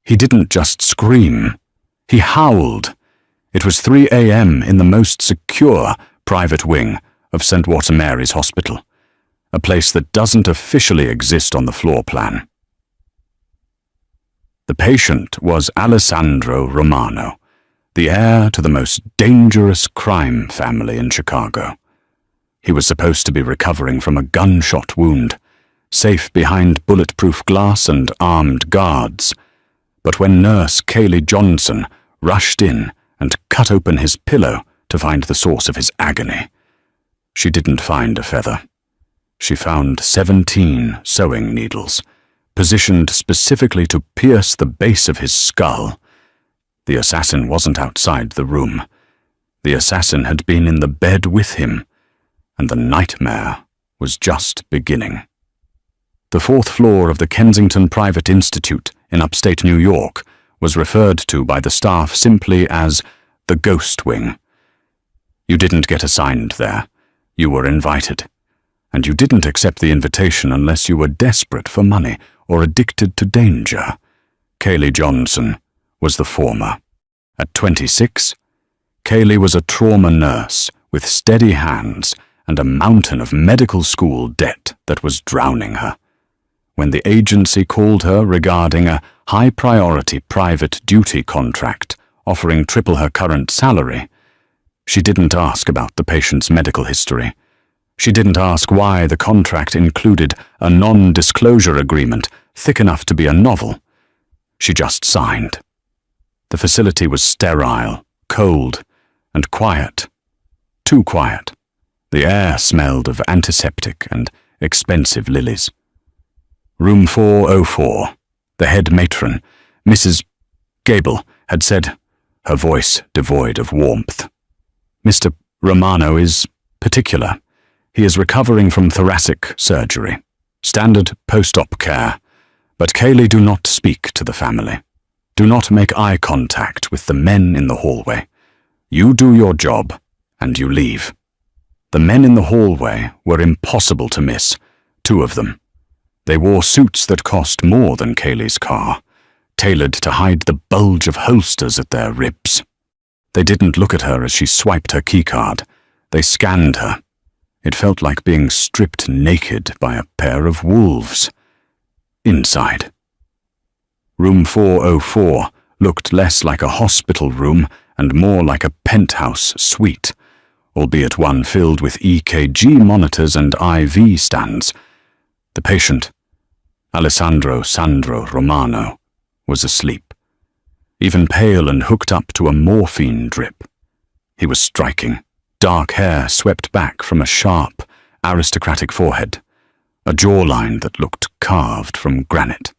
He didn't just scream. He howled. It was 3 a.m. in the most secure private wing of St. Walter Mary's Hospital, a place that doesn't officially exist on the floor plan. The patient was Alessandro Romano, the heir to the most dangerous crime family in Chicago. He was supposed to be recovering from a gunshot wound, safe behind bulletproof glass and armed guards. But when nurse Kaylee Johnson rushed in and cut open his pillow to find the source of his agony, she didn't find a feather. She found 17 sewing needles, positioned specifically to pierce the base of his skull. The assassin wasn't outside the room. The assassin had been in the bed with him, and the nightmare was just beginning. The 4th floor of the Kensington Private Institute in upstate New York was referred to by the staff simply as the Ghost Wing. You didn't get assigned there. You were invited. And you didn't accept the invitation unless you were desperate for money or addicted to danger. Kaylee Johnson was the former. At 26, Kaylee was a trauma nurse with steady hands and a mountain of medical school debt that was drowning her. When the agency called her regarding a high-priority private duty contract offering triple her current salary, she didn't ask about the patient's medical history. She didn't ask why the contract included a non-disclosure agreement thick enough to be a novel. She just signed. The facility was sterile, cold, and quiet. Too quiet. The air smelled of antiseptic and expensive lilies. Room 404, the head matron, Mrs. Gable, had said, her voice devoid of warmth. Mr. Romano is particular. He is recovering from thoracic surgery. Standard post-op care. But Kaylee, do not speak to the family. Do not make eye contact with the men in the hallway. You do your job, and you leave. The men in the hallway were impossible to miss, 2 of them. They wore suits that cost more than Kaylee's car, tailored to hide the bulge of holsters at their ribs. They didn't look at her as she swiped her keycard. They scanned her. It felt like being stripped naked by a pair of wolves. Inside. Room 404 looked less like a hospital room and more like a penthouse suite, albeit one filled with EKG monitors and IV stands. The patient, Alessandro Sandro Romano, was asleep, even pale and hooked up to a morphine drip. He was striking. Dark hair swept back from a sharp, aristocratic forehead, a jawline that looked carved from granite.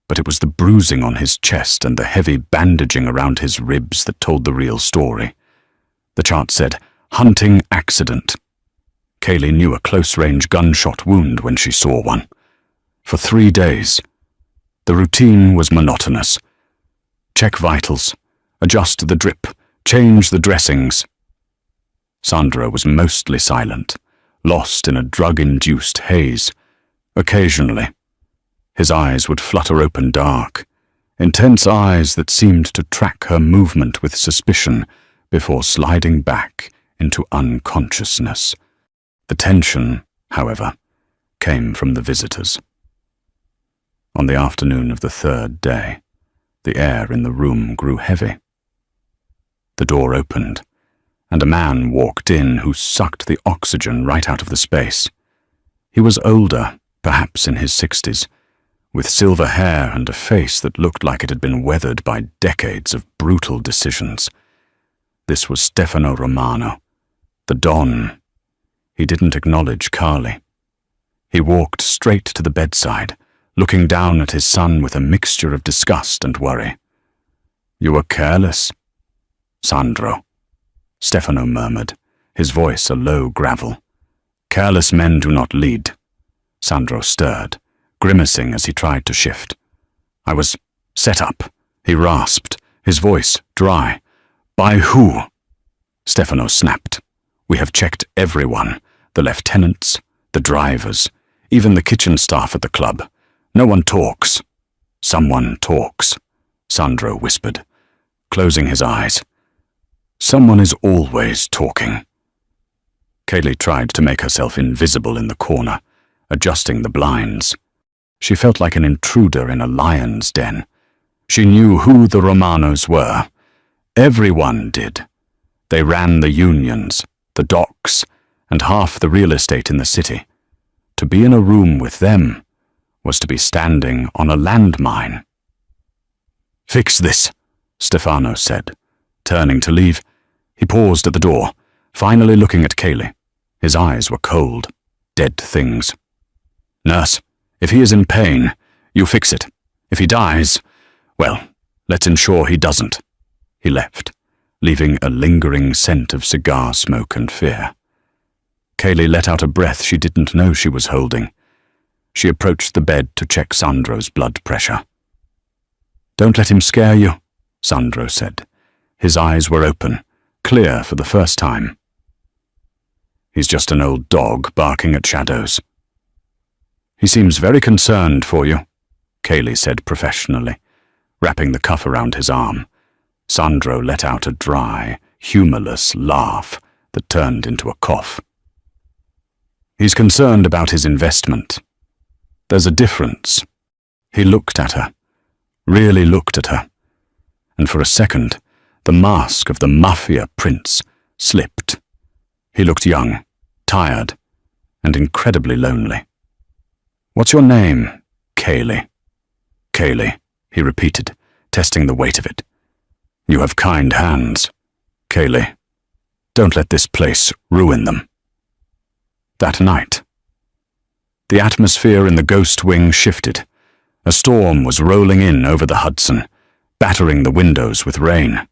But it was the bruising on his chest and the heavy bandaging around his ribs that told the real story. The chart said, hunting accident. Kaylee knew a close-range gunshot wound when she saw one. For 3 days, the routine was monotonous. Check vitals, adjust the drip, change the dressings. Sandro was mostly silent, lost in a drug-induced haze. Occasionally, his eyes would flutter open dark, intense eyes that seemed to track her movement with suspicion before sliding back into unconsciousness. The tension, however, came from the visitors. On the afternoon of the 3rd day, the air in the room grew heavy. The door opened, and a man walked in who sucked the oxygen right out of the space. He was older, perhaps in his 60s, with silver hair and a face that looked like it had been weathered by decades of brutal decisions. This was Stefano Romano, the Don. He didn't acknowledge Carly. He walked straight to the bedside, looking down at his son with a mixture of disgust and worry. "You were careless, Sandro," Stefano murmured, his voice a low gravel. "Careless men do not lead." Sandro stirred, grimacing as he tried to shift. "I was set up," he rasped, his voice dry. "By who?" Stefano snapped. "We have checked everyone, the lieutenants, the drivers, even the kitchen staff at the club. No one talks. Someone talks." Sandro whispered, closing his eyes. Someone is always talking. Kaylee tried to make herself invisible in the corner, adjusting the blinds. She felt like an intruder in a lion's den. She knew who the Romanos were. Everyone did. They ran the unions, the docks, and half the real estate in the city. To be in a room with them was to be standing on a landmine. "Fix this," Stefano said. Turning to leave, he paused at the door, finally looking at Kaylee. His eyes were cold, dead things. "Nurse, if he is in pain, you fix it. If he dies, well, let's ensure he doesn't." He left, leaving a lingering scent of cigar smoke and fear. Kaylee let out a breath she didn't know she was holding. She approached the bed to check Sandro's blood pressure. "Don't let him scare you," Sandro said. His eyes were open, clear for the first time. "He's just an old dog barking at shadows." "He seems very concerned for you," Kaylee said professionally, wrapping the cuff around his arm. Sandro let out a dry, humorless laugh that turned into a cough. "He's concerned about his investment. There's a difference." He looked at her, really looked at her, and for a second, the mask of the Mafia prince slipped. He looked young, tired, and incredibly lonely. "What's your name, Kaylee?" "Kaylee," he repeated, testing the weight of it. "You have kind hands, Kaylee. Don't let this place ruin them." That night, the atmosphere in the ghost wing shifted. A storm was rolling in over the Hudson, battering the windows with rain.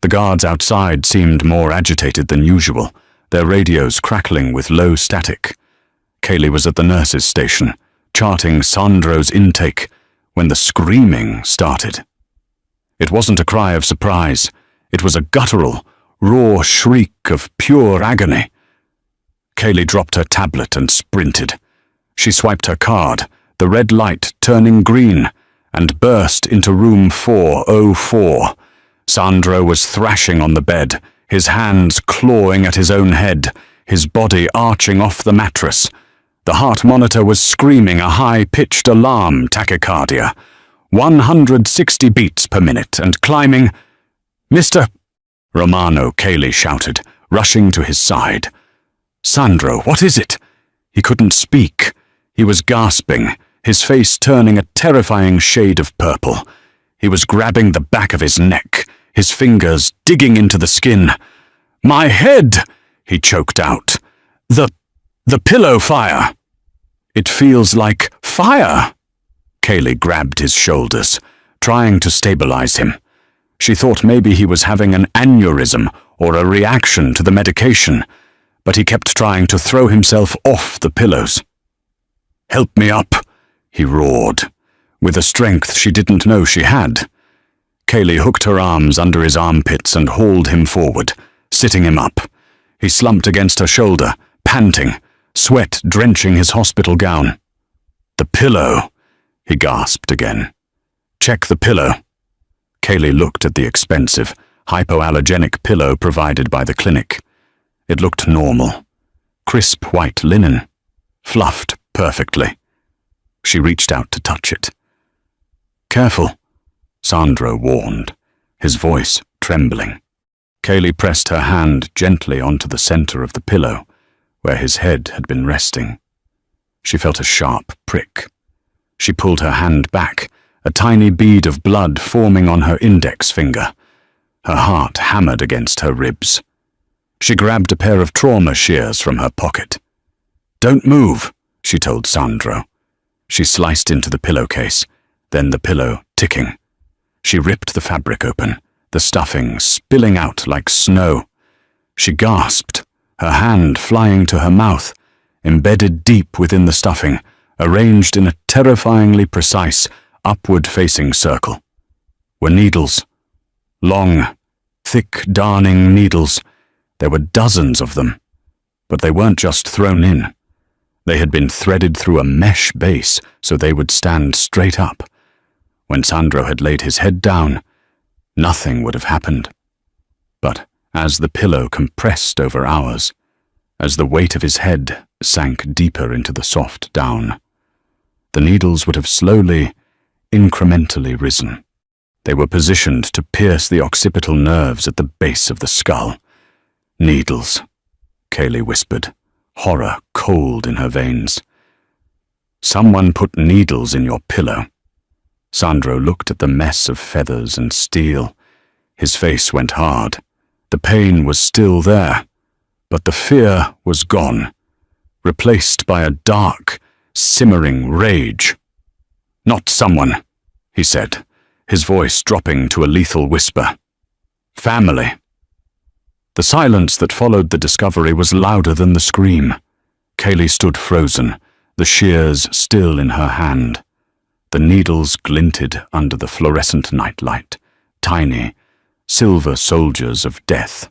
The guards outside seemed more agitated than usual, their radios crackling with low static. Kaylee was at the nurse's station, charting Sandro's intake, when the screaming started. It wasn't a cry of surprise. It was a guttural, raw shriek of pure agony. Kaylee dropped her tablet and sprinted. She swiped her card, the red light turning green, and burst into room 404. Sandro was thrashing on the bed, his hands clawing at his own head, his body arching off the mattress. The heart monitor was screaming a high-pitched alarm tachycardia, 160 beats per minute, and climbing. "Mr. Romano," Kaylee shouted, rushing to his side. "Sandro, what is it?" He couldn't speak. He was gasping, his face turning a terrifying shade of purple. He was grabbing the back of his neck, his fingers digging into the skin. "My head!" he choked out. The pillow fire." "It feels like fire." Kaylee grabbed his shoulders, trying to stabilize him. She thought maybe he was having an aneurysm or a reaction to the medication, but he kept trying to throw himself off the pillows. "Help me up," he roared, with a strength she didn't know she had. Kaylee hooked her arms under his armpits and hauled him forward, sitting him up. He slumped against her shoulder, panting, sweat drenching his hospital gown. "The pillow," he gasped again. "Check the pillow." Kaylee looked at the expensive, hypoallergenic pillow provided by the clinic. It looked normal. Crisp white linen, fluffed perfectly. She reached out to touch it. "Careful," Sandro warned, his voice trembling. Kaylee pressed her hand gently onto the center of the pillow, where his head had been resting. She felt a sharp prick. She pulled her hand back, a tiny bead of blood forming on her index finger. Her heart hammered against her ribs. She grabbed a pair of trauma shears from her pocket. "Don't move," she told Sandro. She sliced into the pillowcase, then the pillow ticking. She ripped the fabric open, the stuffing spilling out like snow. She gasped, her hand flying to her mouth, embedded deep within the stuffing, arranged in a terrifyingly precise, upward-facing circle, were needles. Long, thick, darning needles. There were dozens of them, but they weren't just thrown in. They had been threaded through a mesh base so they would stand straight up. When Sandro had laid his head down, nothing would have happened. But as the pillow compressed over hours, as the weight of his head sank deeper into the soft down, the needles would have slowly, incrementally risen. They were positioned to pierce the occipital nerves at the base of the skull. Needles, Kaylee whispered, horror cold in her veins. Someone put needles in your pillow. Sandro looked at the mess of feathers and steel. His face went hard. The pain was still there, but the fear was gone, replaced by a dark, simmering rage. Not someone, he said, his voice dropping to a lethal whisper. Family. The silence that followed the discovery was louder than the scream. Kaylee stood frozen, the shears still in her hand. The needles glinted under the fluorescent nightlight, tiny, silver soldiers of death.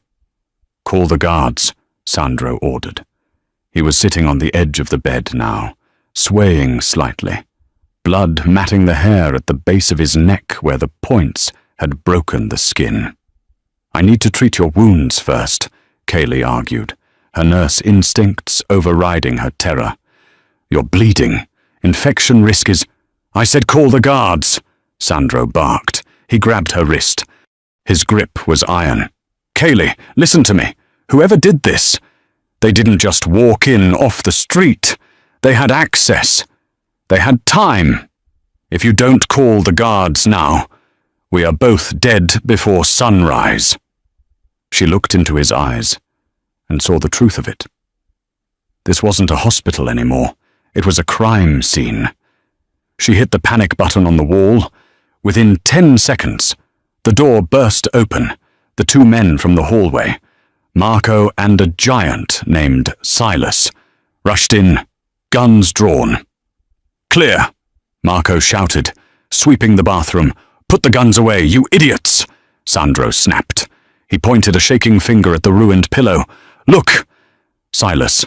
Call the guards, Sandro ordered. He was sitting on the edge of the bed now, swaying slightly, blood matting the hair at the base of his neck where the points had broken the skin. I need to treat your wounds first, Kaylee argued, her nurse instincts overriding her terror. You're bleeding. Infection risk is— I said call the guards, Sandro barked. He grabbed her wrist. His grip was iron. Kaylee, listen to me. Whoever did this, they didn't just walk in off the street. They had access. They had time. If you don't call the guards now, we are both dead before sunrise. She looked into his eyes and saw the truth of it. This wasn't a hospital anymore. It was a crime scene. She hit the panic button on the wall. Within 10 seconds, the door burst open. The two men from the hallway, Marco and a giant named Silas, rushed in, guns drawn. Clear, Marco shouted, sweeping the bathroom. Put the guns away, you idiots, Sandro snapped. He pointed a shaking finger at the ruined pillow. Look! Silas,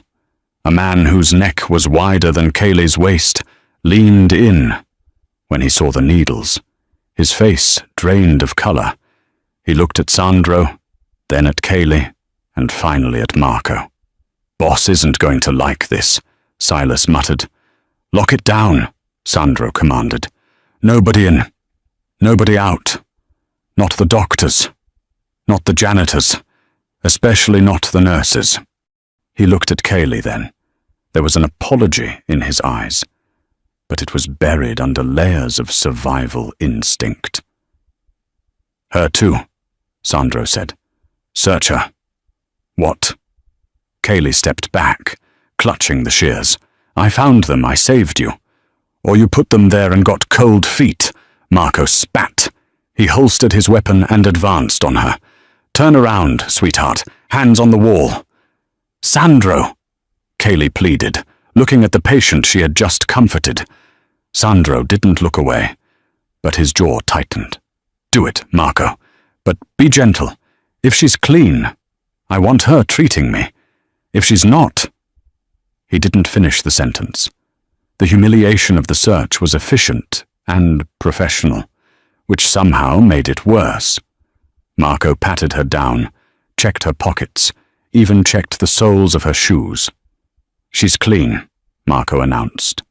a man whose neck was wider than Kaylee's waist, leaned in when he saw the needles. His face drained of color. He looked at Sandro, then at Kaylee, and finally at Marco. Boss isn't going to like this, Silas muttered. Lock it down, Sandro commanded. Nobody in, nobody out. Not the doctors, not the janitors, especially not the nurses. He looked at Kaylee then. There was an apology in his eyes, but it was buried under layers of survival instinct. Her too, Sandro said. Search her. What? Kaylee stepped back, clutching the shears. I found them, I saved you. Or you put them there and got cold feet, Marco spat. He holstered his weapon and advanced on her. Turn around, sweetheart, hands on the wall. Sandro, Kaylee pleaded, looking at the patient she had just comforted. Sandro didn't look away, but his jaw tightened. Do it, Marco, but be gentle. If she's clean, I want her treating me. If she's not— He didn't finish the sentence. The humiliation of the search was efficient and professional, which somehow made it worse. Marco patted her down, checked her pockets, even checked the soles of her shoes. She's clean, Marco announced.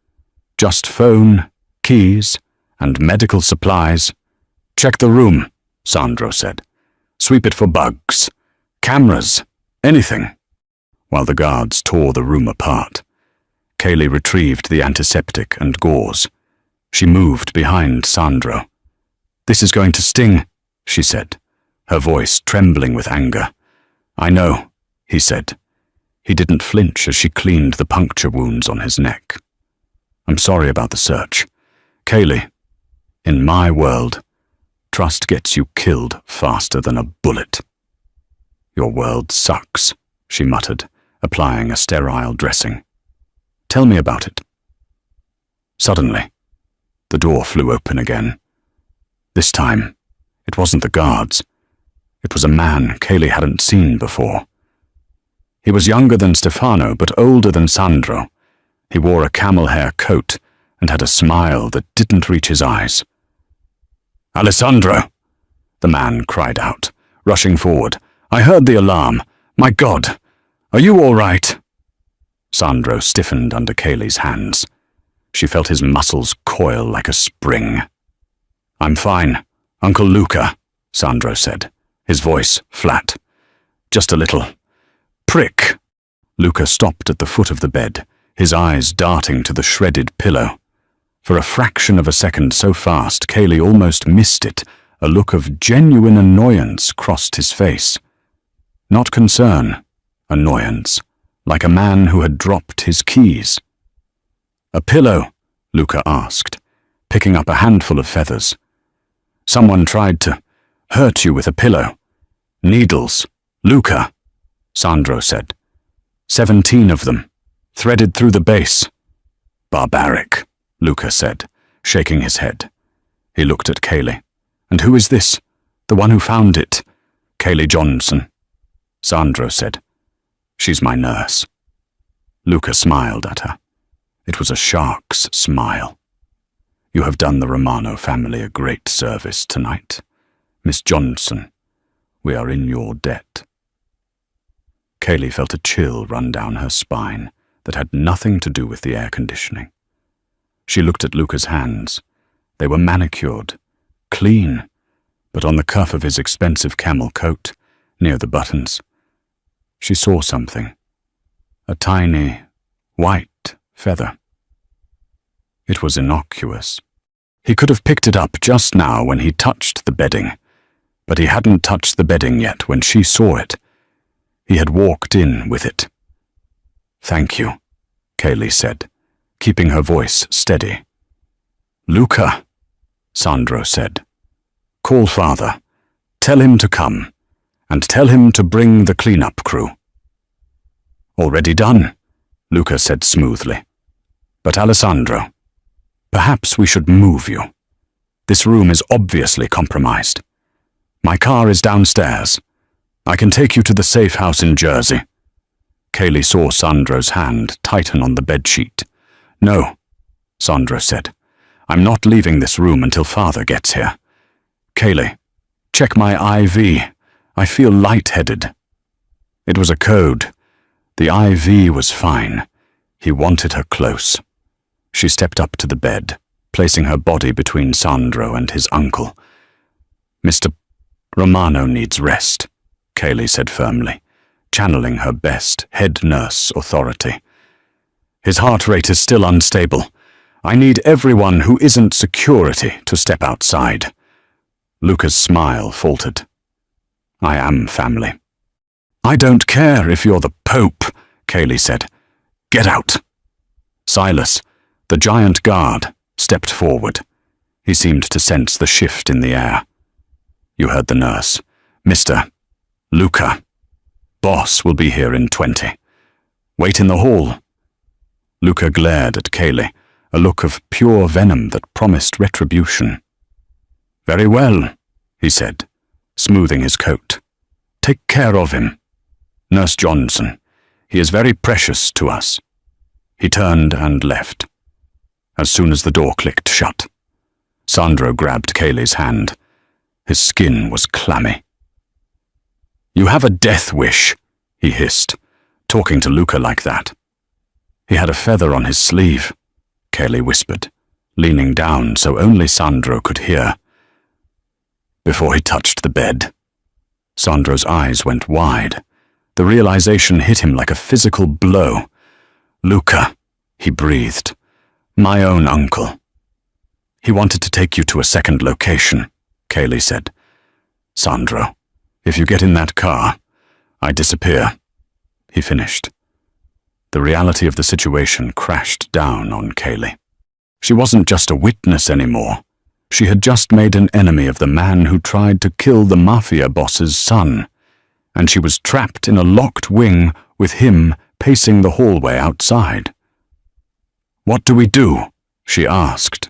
Just phone, keys, and medical supplies. Check the room, Sandro said. Sweep it for bugs, cameras, anything. While the guards tore the room apart, Kaylee retrieved the antiseptic and gauze. She moved behind Sandro. This is going to sting, she said, her voice trembling with anger. I know, he said. He didn't flinch as she cleaned the puncture wounds on his neck. I'm sorry about the search. Kaylee, in my world, trust gets you killed faster than a bullet. Your world sucks, she muttered, applying a sterile dressing. Tell me about it. Suddenly, the door flew open again. This time, it wasn't the guards. It was a man Kaylee hadn't seen before. He was younger than Stefano, but older than Sandro. He wore a camel hair coat and had a smile that didn't reach his eyes. "Alessandro!" the man cried out, rushing forward. "I heard the alarm. My God! Are you all right?" Sandro stiffened under Kaylee's hands. She felt his muscles coil like a spring. "I'm fine, Uncle Luca," Sandro said, his voice flat. "Just a little prick." Luca stopped at the foot of the bed, his eyes darting to the shredded pillow. For a fraction of a second, so fast Kaylee almost missed it, a look of genuine annoyance crossed his face. Not concern, annoyance, like a man who had dropped his keys. "A pillow?" Luca asked, picking up a handful of feathers. "Someone tried to hurt you with a pillow. Needles, Luca," Sandro said. 17 of them, threaded through the base." "Barbaric," Luca said, shaking his head. He looked at Kaylee. "And who is this? The one who found it?" "Kaylee Johnson," Sandro said. "She's my nurse." Luca smiled at her. It was a shark's smile. "You have done the Romano family a great service tonight. Miss Johnson, we are in your debt." Kaylee felt a chill run down her spine that had nothing to do with the air conditioning. She looked at Luca's hands. They were manicured, clean, but on the cuff of his expensive camel coat, near the buttons, she saw something. A tiny, white feather. It was innocuous. He could have picked it up just now when he touched the bedding, but he hadn't touched the bedding yet when she saw it. He had walked in with it. "Thank you," Kaylee said, keeping her voice steady. "Luca," Sandro said. "Call father. Tell him to come, and tell him to bring the cleanup crew." "Already done," Luca said smoothly. "But Alessandro, perhaps we should move you. This room is obviously compromised. My car is downstairs. I can take you to the safe house in Jersey." Kaylee saw Sandro's hand tighten on the bedsheet. "No," Sandro said. "I'm not leaving this room until father gets here. Kaylee, check my IV. I feel lightheaded." It was a code. The IV was fine. He wanted her close. She stepped up to the bed, placing her body between Sandro and his uncle. "Mr. Romano needs rest," Kaylee said firmly, channeling her best head nurse authority. "His heart rate is still unstable. I need everyone who isn't security to step outside." Luca's smile faltered. "I am family." "I don't care if you're the Pope," Kaylee said. "Get out." Silas, the giant guard, stepped forward. He seemed to sense the shift in the air. "You heard the nurse. Mr. Luca. Boss will be here in 20. Wait in the hall." Luca glared at Kaylee, a look of pure venom that promised retribution. "Very well," he said, smoothing his coat. "Take care of him. Nurse Johnson, he is very precious to us." He turned and left. As soon as the door clicked shut, Sandro grabbed Kaylee's hand. His skin was clammy. "You have a death wish," he hissed, talking to Luca like that. "He had a feather on his sleeve," Kaylee whispered, leaning down so only Sandro could hear. "Before he touched the bed." Sandro's eyes went wide. The realization hit him like a physical blow. "Luca," he breathed. "My own uncle." "He wanted to take you to a second location," Kaylee said. "Sandro, if you get in that car, I disappear," he finished. The reality of the situation crashed down on Kaylee. She wasn't just a witness anymore. She had just made an enemy of the man who tried to kill the Mafia boss's son, and she was trapped in a locked wing with him pacing the hallway outside. "What do we do?" she asked.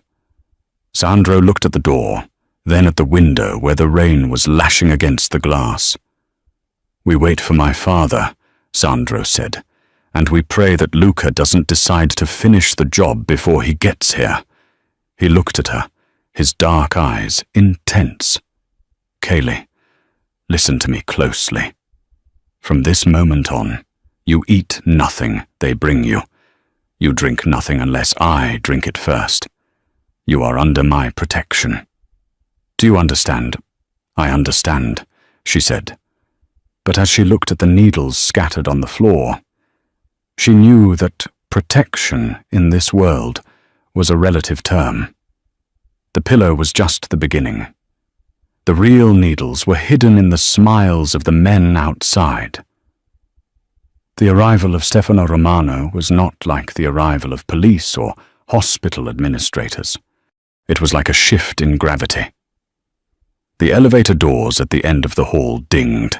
Sandro looked at the door, then at the window where the rain was lashing against the glass. "We wait for my father," Sandro said, "and we pray that Luca doesn't decide to finish the job before he gets here." He looked at her, his dark eyes intense. "Kaylee, listen to me closely. From this moment on, you eat nothing they bring you. You drink nothing unless I drink it first. You are under my protection. Do you understand?" "I understand," she said. But as she looked at the needles scattered on the floor, she knew that protection in this world was a relative term. The pillow was just the beginning. The real needles were hidden in the smiles of the men outside. The arrival of Stefano Romano was not like the arrival of police or hospital administrators. It was like a shift in gravity. The elevator doors at the end of the hall dinged,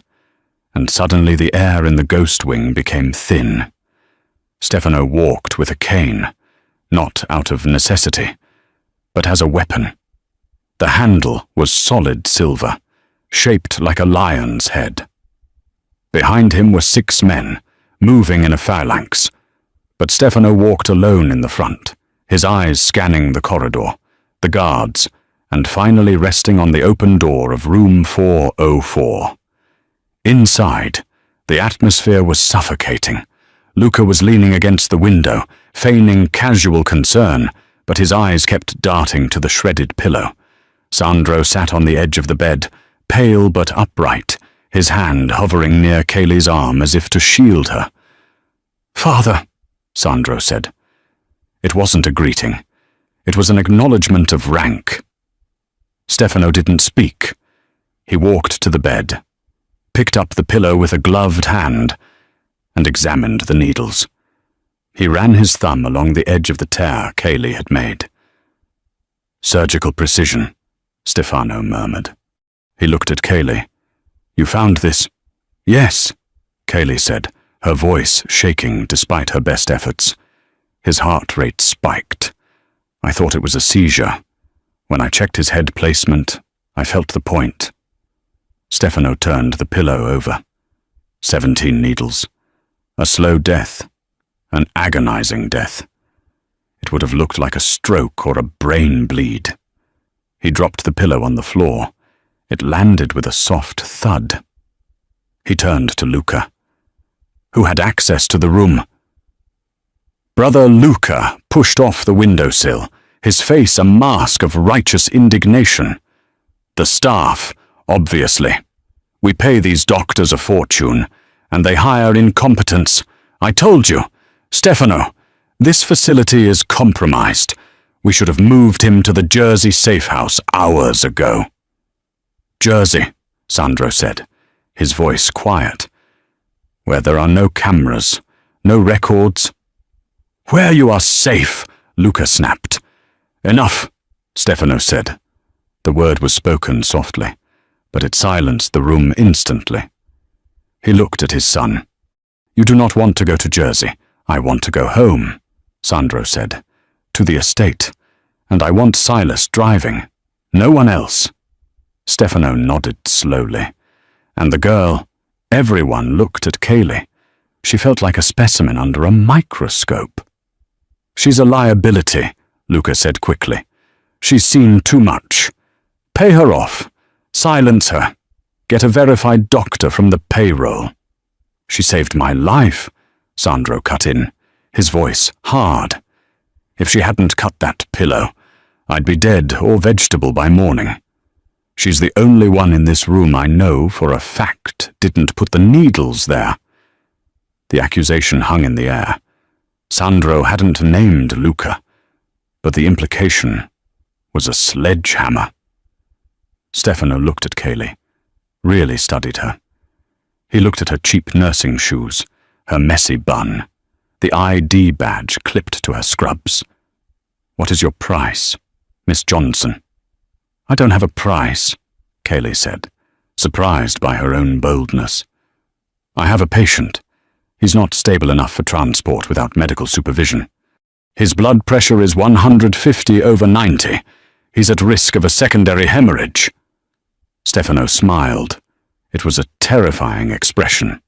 and suddenly the air in the ghost wing became thin. Stefano walked with a cane, not out of necessity, but as a weapon. The handle was solid silver, shaped like a lion's head. Behind him were 6 men, moving in a phalanx, but Stefano walked alone in the front, his eyes scanning the corridor, the guards, and finally resting on the open door of room 404. Inside, the atmosphere was suffocating. Luca was leaning against the window, feigning casual concern, but his eyes kept darting to the shredded pillow. Sandro sat on the edge of the bed, pale but upright, his hand hovering near Kaylee's arm as if to shield her. "Father," Sandro said. It wasn't a greeting. It was an acknowledgement of rank. Stefano didn't speak. He walked to the bed, picked up the pillow with a gloved hand, and examined the needles. He ran his thumb along the edge of the tear Kaylee had made. "Surgical precision," Stefano murmured. He looked at Kaylee. "You found this?" "Yes," Kaylee said, her voice shaking despite her best efforts. His heart rate spiked. "I thought it was a seizure. When I checked his head placement, I felt the point." Stefano turned the pillow over. 17 needles. A slow death. An agonizing death. It would have looked like a stroke or a brain bleed. He dropped the pillow on the floor. It landed with a soft thud. He turned to Luca, who had access to the room. Brother Luca pushed off the windowsill, his face a mask of righteous indignation. "The staff, obviously. We pay these doctors a fortune, and they hire incompetence. I told you, Stefano, this facility is compromised. We should have moved him to the Jersey safe house hours ago." "Jersey," Sandro said, his voice quiet. "Where there are no cameras, no records." "Where you are safe," Luca snapped. "Enough," Stefano said. The word was spoken softly, but it silenced the room instantly. He looked at his son. "You do not want to go to Jersey. I want to go home," Sandro said. "To the estate. And I want Silas driving. No one else." Stefano nodded slowly. And the girl, everyone looked at Kaylee. She felt like a specimen under a microscope. "She's a liability," Luca said quickly. "She's seen too much. Pay her off. Silence her. Get a verified doctor from the payroll." "She saved my life," Sandro cut in, his voice hard. "If she hadn't cut that pillow, I'd be dead or vegetable by morning. She's the only one in this room I know for a fact didn't put the needles there." The accusation hung in the air. Sandro hadn't named Luca, but the implication was a sledgehammer. Stefano looked at Kaylee, really studied her. He looked at her cheap nursing shoes, her messy bun, the ID badge clipped to her scrubs. "What is your price, Miss Johnson?" "I don't have a price," Kaylee said, surprised by her own boldness. "I have a patient. He's not stable enough for transport without medical supervision. His blood pressure is 150/90. He's at risk of a secondary hemorrhage." Stefano smiled. It was a terrifying expression.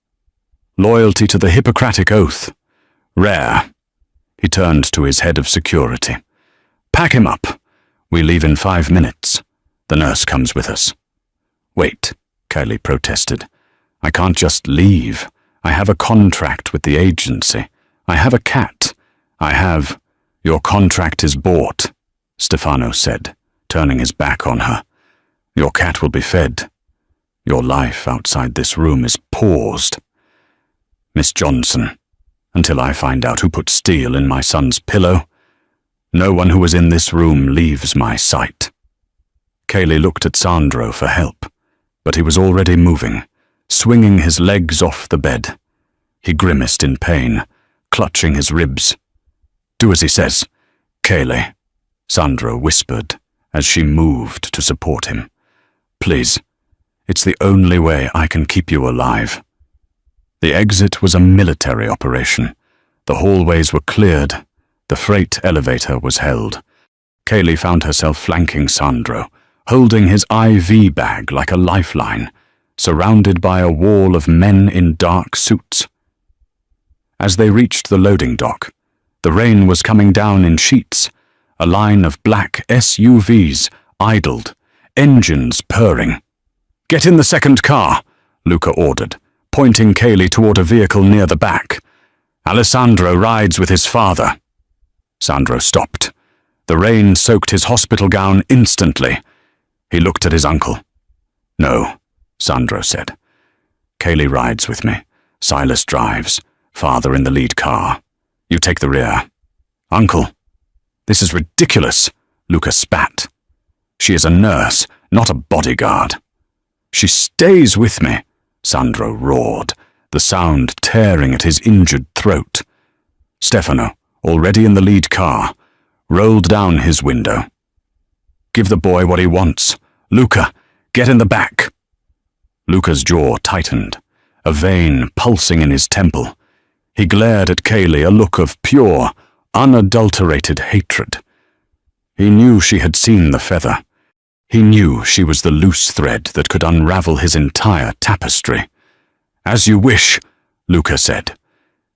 Loyalty to the Hippocratic Oath. Rare. He turned to his head of security. "Pack him up. We leave in 5 minutes. The nurse comes with us. Wait, Kaylee protested. I can't just leave. I have a contract with the agency. I have a cat. Your contract is bought, Stefano said, turning his back on her. Your cat will be fed. Your life outside this room is paused. Miss Johnson, until I find out who put steel in my son's pillow, no one who is in this room leaves my sight. Kaylee looked at Sandro for help, but he was already moving, swinging his legs off the bed. He grimaced in pain, clutching his ribs. Do as he says, Kaylee, Sandro whispered as she moved to support him. Please, it's the only way I can keep you alive. The exit was a military operation. The hallways were cleared. The freight elevator was held. Kaylee found herself flanking Sandro, holding his IV bag like a lifeline, surrounded by a wall of men in dark suits. As they reached the loading dock, the rain was coming down in sheets. A line of black SUVs idled, engines purring. Get in the second car, Luca ordered, pointing Kaylee toward a vehicle near the back. Alessandro rides with his father. Sandro stopped. The rain soaked his hospital gown instantly. He looked at his uncle. No, Sandro said. Kaylee rides with me. Silas drives. Father in the lead car. You take the rear. Uncle, this is ridiculous, Luca spat. She is a nurse, not a bodyguard. She stays with me, Sandro roared, the sound tearing at his injured throat. Stefano, already in the lead car, rolled down his window. Give the boy what he wants. Luca, get in the back. Luca's jaw tightened, a vein pulsing in his temple. He glared at Kaylee, a look of pure, unadulterated hatred. He knew she had seen the feather. He knew she was the loose thread that could unravel his entire tapestry. As you wish, Luca said.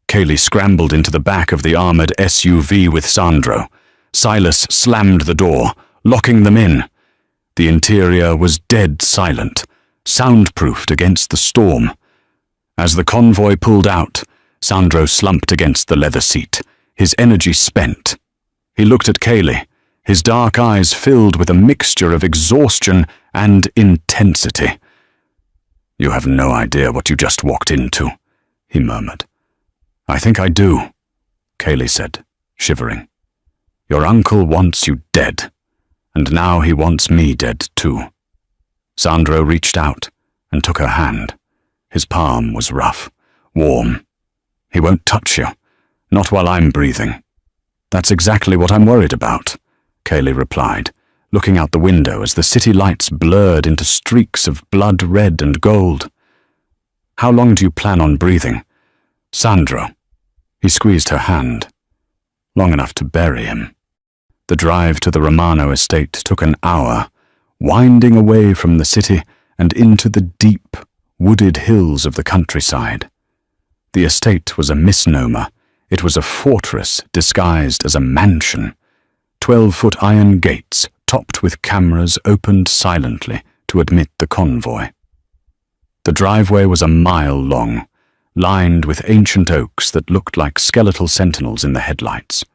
Kaylee scrambled into the back of the armored SUV with Sandro. Silas slammed the door, locking them in. The interior was dead silent, soundproofed against the storm. As the convoy pulled out, Sandro slumped against the leather seat, his energy spent. He looked at Kaylee, his dark eyes filled with a mixture of exhaustion and intensity. You have no idea what you just walked into, he murmured. I think I do, Kaylee said, shivering. Your uncle wants you dead, and now he wants me dead too. Sandro reached out and took her hand. His palm was rough, warm. He won't touch you, not while I'm breathing. That's exactly what I'm worried about, Kaylee replied, looking out the window as the city lights blurred into streaks of blood red and gold. How long do you plan on breathing? Sandro. He squeezed her hand. Long enough to bury him. The drive to the Romano estate took an hour, winding away from the city and into the deep, wooded hills of the countryside. The estate was a misnomer. It was a fortress disguised as a mansion. 12-foot iron gates, topped with cameras, opened silently to admit the convoy. The driveway was a mile long, lined with ancient oaks that looked like skeletal sentinels in the headlights.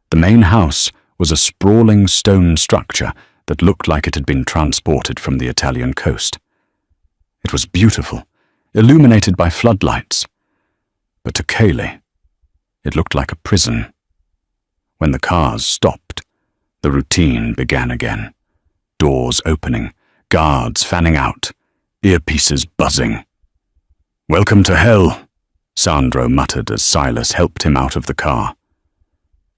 The main house was a sprawling stone structure that looked like it had been transported from the Italian coast. It was beautiful, illuminated by floodlights. But to Kaylee, it looked like a prison. When the cars stopped, the routine began again. Doors opening, guards fanning out, earpieces buzzing. Welcome to hell, Sandro muttered as Silas helped him out of the car.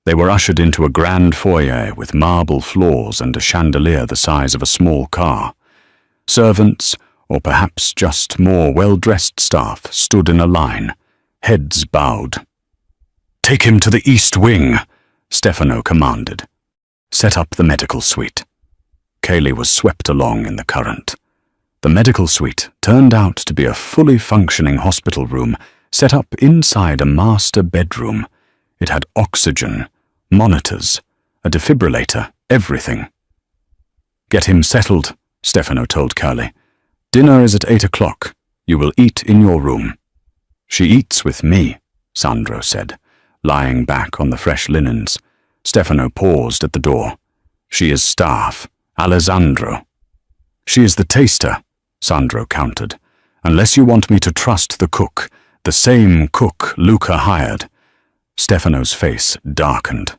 They were ushered into a grand foyer with marble floors and a chandelier the size of a small car. Servants, or perhaps just more well-dressed staff, stood in a line, heads bowed. Take him to the east wing, Stefano commanded. Set up the medical suite. Kaylee was swept along in the current. The medical suite turned out to be a fully functioning hospital room set up inside a master bedroom. It had oxygen, monitors, a defibrillator, everything. Get him settled, Stefano told Curly. Dinner is at 8 o'clock. You will eat in your room. She eats with me, Sandro said, lying back on the fresh linens. Stefano paused at the door. She is staff, Alessandro. She is the taster, Sandro countered. Unless you want me to trust the cook, the same cook Luca hired. Stefano's face darkened.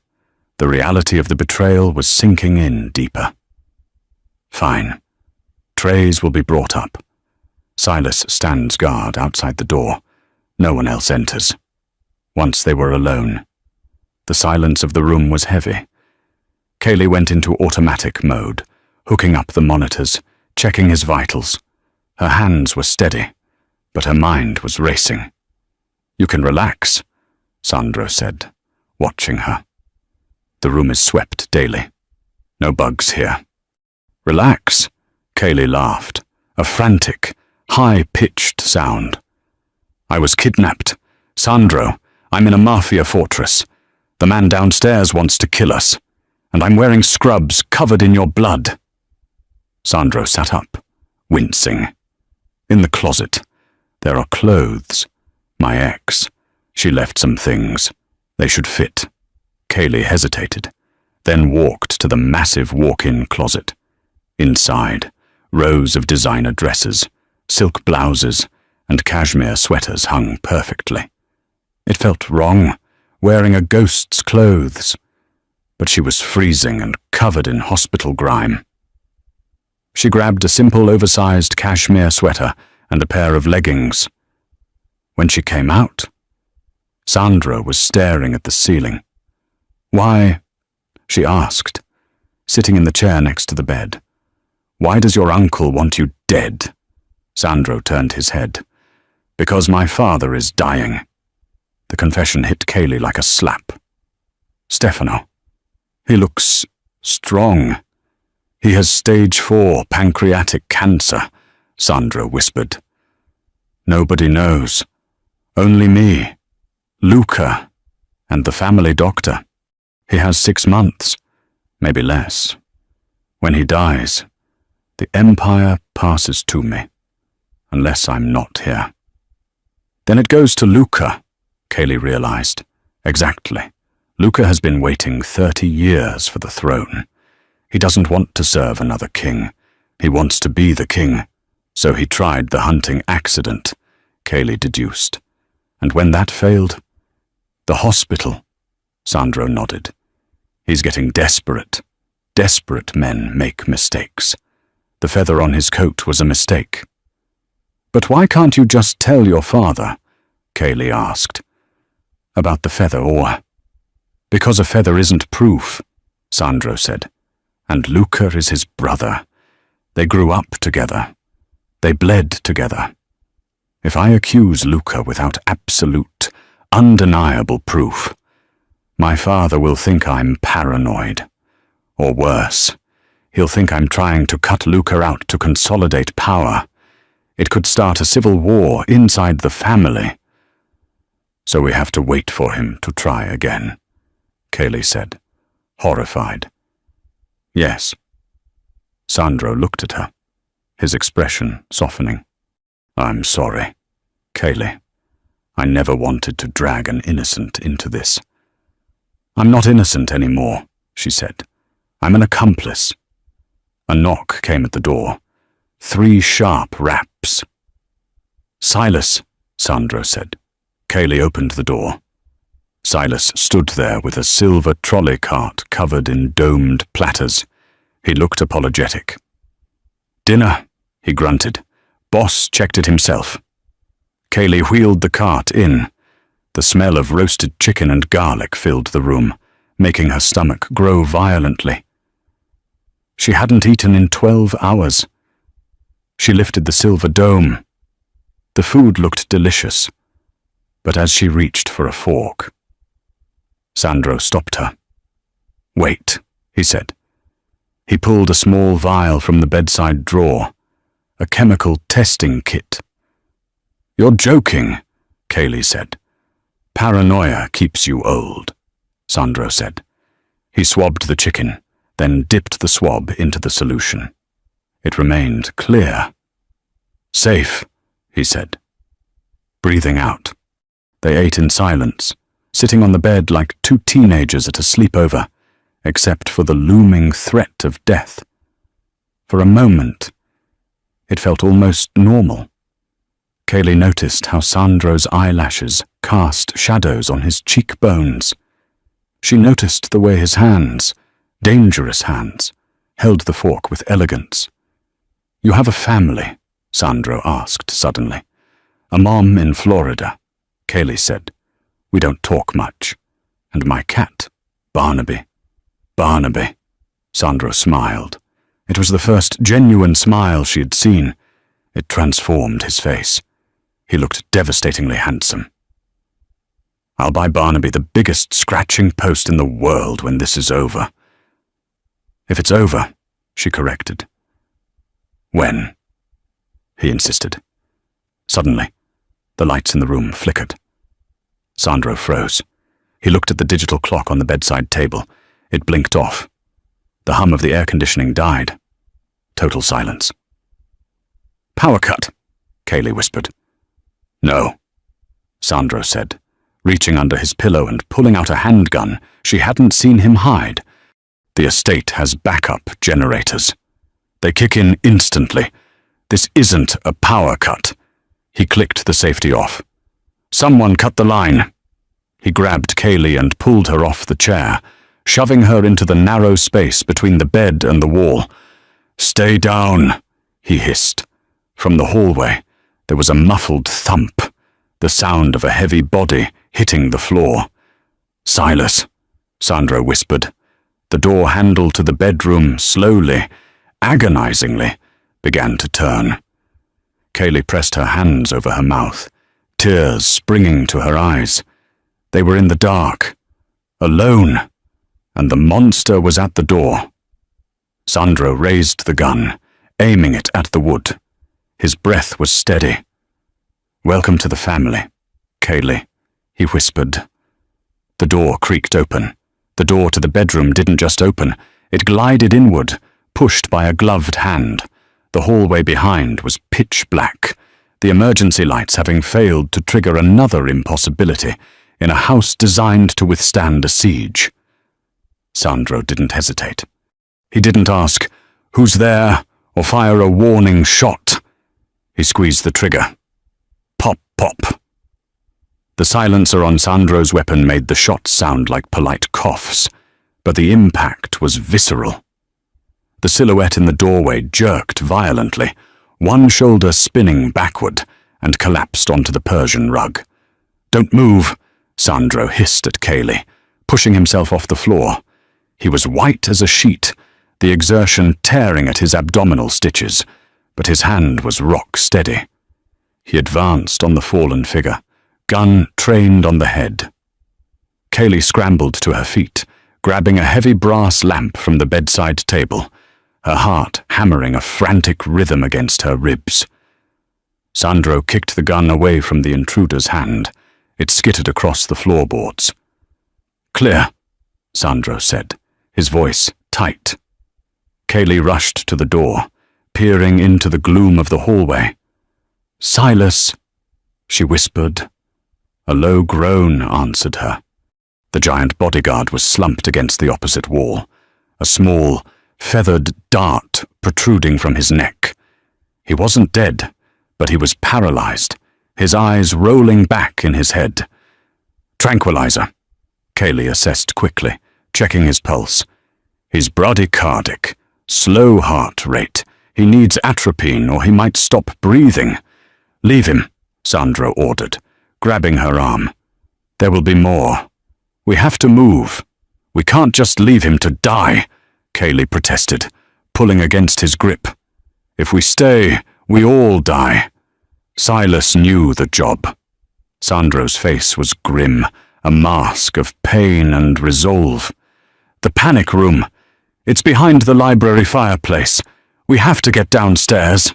The reality of the betrayal was sinking in deeper. Fine. Trays will be brought up. Silas stands guard outside the door. No one else enters. Once they were alone. The silence of the room was heavy. Kaylee went into automatic mode, hooking up the monitors, checking his vitals. Her hands were steady, but her mind was racing. You can relax, Sandro said, watching her. The room is swept daily. No bugs here. Relax, Kaylee laughed, a frantic, high-pitched sound. I was kidnapped. Sandro, I'm in a Mafia fortress. The man downstairs wants to kill us, and I'm wearing scrubs covered in your blood. Sandro sat up, wincing. In the closet, there are clothes. My ex. She left some things. They should fit. Kaylee hesitated, then walked to the massive walk-in closet. Inside, rows of designer dresses, silk blouses, and cashmere sweaters hung perfectly. It felt wrong, wearing a ghost's clothes, but she was freezing and covered in hospital grime. She grabbed a simple oversized cashmere sweater and a pair of leggings. When she came out, Sandro was staring at the ceiling. Why? She asked, sitting in the chair next to the bed. Why does your uncle want you dead? Sandro turned his head. Because my father is dying. The confession hit Kaylee like a slap. Stefano. He looks strong. He has stage 4 pancreatic cancer, Sandro whispered. Nobody knows. Only me, Luca, and the family doctor. He has 6 months, maybe less. When he dies, the empire passes to me, unless I'm not here. Then it goes to Luca, Kaylee realized. Exactly. Luca has been waiting 30 years for the throne. He doesn't want to serve another king. He wants to be the king. So he tried the hunting accident, Kaylee deduced. And when that failed, the hospital, Sandro nodded. He's getting desperate. Desperate men make mistakes. The feather on his coat was a mistake. But why can't you just tell your father? Kaylee asked. About the feather, or... Because a feather isn't proof, Sandro said. And Luca is his brother. They grew up together. They bled together. If I accuse Luca without absolute, undeniable proof, my father will think I'm paranoid. Or worse, he'll think I'm trying to cut Luca out to consolidate power. It could start a civil war inside the family. So we have to wait for him to try again, Kaylee said, horrified. Yes. Sandro looked at her, his expression softening. I'm sorry, Kaylee. I never wanted to drag an innocent into this. I'm not innocent anymore, she said. I'm an accomplice. A knock came at the door. 3 sharp raps. Silas, Sandro said. Kaylee opened the door. Silas stood there with a silver trolley cart covered in domed platters. He looked apologetic. Dinner, he grunted. Boss checked it himself. Kaylee wheeled the cart in. The smell of roasted chicken and garlic filled the room, making her stomach grow violently. She hadn't eaten in 12 hours. She lifted the silver dome. The food looked delicious, but as she reached for a fork, Sandro stopped her. Wait, he said. He pulled a small vial from the bedside drawer, a chemical testing kit. You're joking, Kaylee said. Paranoia keeps you old, Sandro said. He swabbed the chicken, then dipped the swab into the solution. It remained clear. "Safe," he said. Breathing out, they ate in silence, sitting on the bed like two teenagers at a sleepover, except for the looming threat of death. For a moment, it felt almost normal. Kaylee noticed how Sandro's eyelashes cast shadows on his cheekbones. She noticed the way his hands, dangerous hands, held the fork with elegance. "You have a family?" Sandro asked suddenly. "A mom in Florida," Kaylee said. "We don't talk much. And my cat, Barnaby." "Barnaby," Sandro smiled. It was the first genuine smile she had seen. It transformed his face. He looked devastatingly handsome. "I'll buy Barnaby the biggest scratching post in the world when this is over." "If it's over," she corrected. "When?" he insisted. Suddenly, the lights in the room flickered. Sandro froze. He looked at the digital clock on the bedside table. It blinked off. The hum of the air conditioning died. Total silence. "Power cut," Kaylee whispered. "No," Sandro said, reaching under his pillow and pulling out a handgun she hadn't seen him hide. "The estate has backup generators. They kick in instantly. This isn't a power cut." He clicked the safety off. "Someone cut the line." He grabbed Kaylee and pulled her off the chair, shoving her into the narrow space between the bed and the wall. "Stay down," he hissed. From the hallway, there was a muffled thump, the sound of a heavy body hitting the floor. "Silas," Sandro whispered. The door handle to the bedroom slowly, agonizingly, began to turn. Kaylee pressed her hands over her mouth, tears springing to her eyes. They were in the dark, alone, and the monster was at the door. Sandro raised the gun, aiming it at the wood. His breath was steady. "Welcome to the family, Kaylee," he whispered. The door creaked open. The door to the bedroom didn't just open, it glided inward, pushed by a gloved hand. The hallway behind was pitch black, the emergency lights having failed to trigger another impossibility in a house designed to withstand a siege. Sandro didn't hesitate. He didn't ask, "Who's there?" or fire a warning shot. He squeezed the trigger. Pop, pop. The silencer on Sandro's weapon made the shots sound like polite coughs, but the impact was visceral. The silhouette in the doorway jerked violently, one shoulder spinning backward, and collapsed onto the Persian rug. "Don't move," Sandro hissed at Kaylee, pushing himself off the floor. He was white as a sheet, the exertion tearing at his abdominal stitches, but his hand was rock steady. He advanced on the fallen figure, gun trained on the head. Kaylee scrambled to her feet, grabbing a heavy brass lamp from the bedside table, her heart hammering a frantic rhythm against her ribs. Sandro kicked the gun away from the intruder's hand. It skittered across the floorboards. "Clear," Sandro said, his voice tight. Kaylee rushed to the door, peering into the gloom of the hallway. "Silas," she whispered. A low groan answered her. The giant bodyguard was slumped against the opposite wall, a small, feathered dart protruding from his neck. He wasn't dead, but he was paralyzed, his eyes rolling back in his head. "Tranquilizer," Kaylee assessed quickly, checking his pulse. "He's bradycardic, slow heart rate. He needs atropine or he might stop breathing." "Leave him," Sandro ordered, grabbing her arm. "There will be more. We have to move. We can't just leave him to die," Kaylee protested, pulling against his grip. "If we stay, we all die." Silas knew the job. Sandro's face was grim, a mask of pain and resolve. "The panic room. It's behind the library fireplace. We have to get downstairs."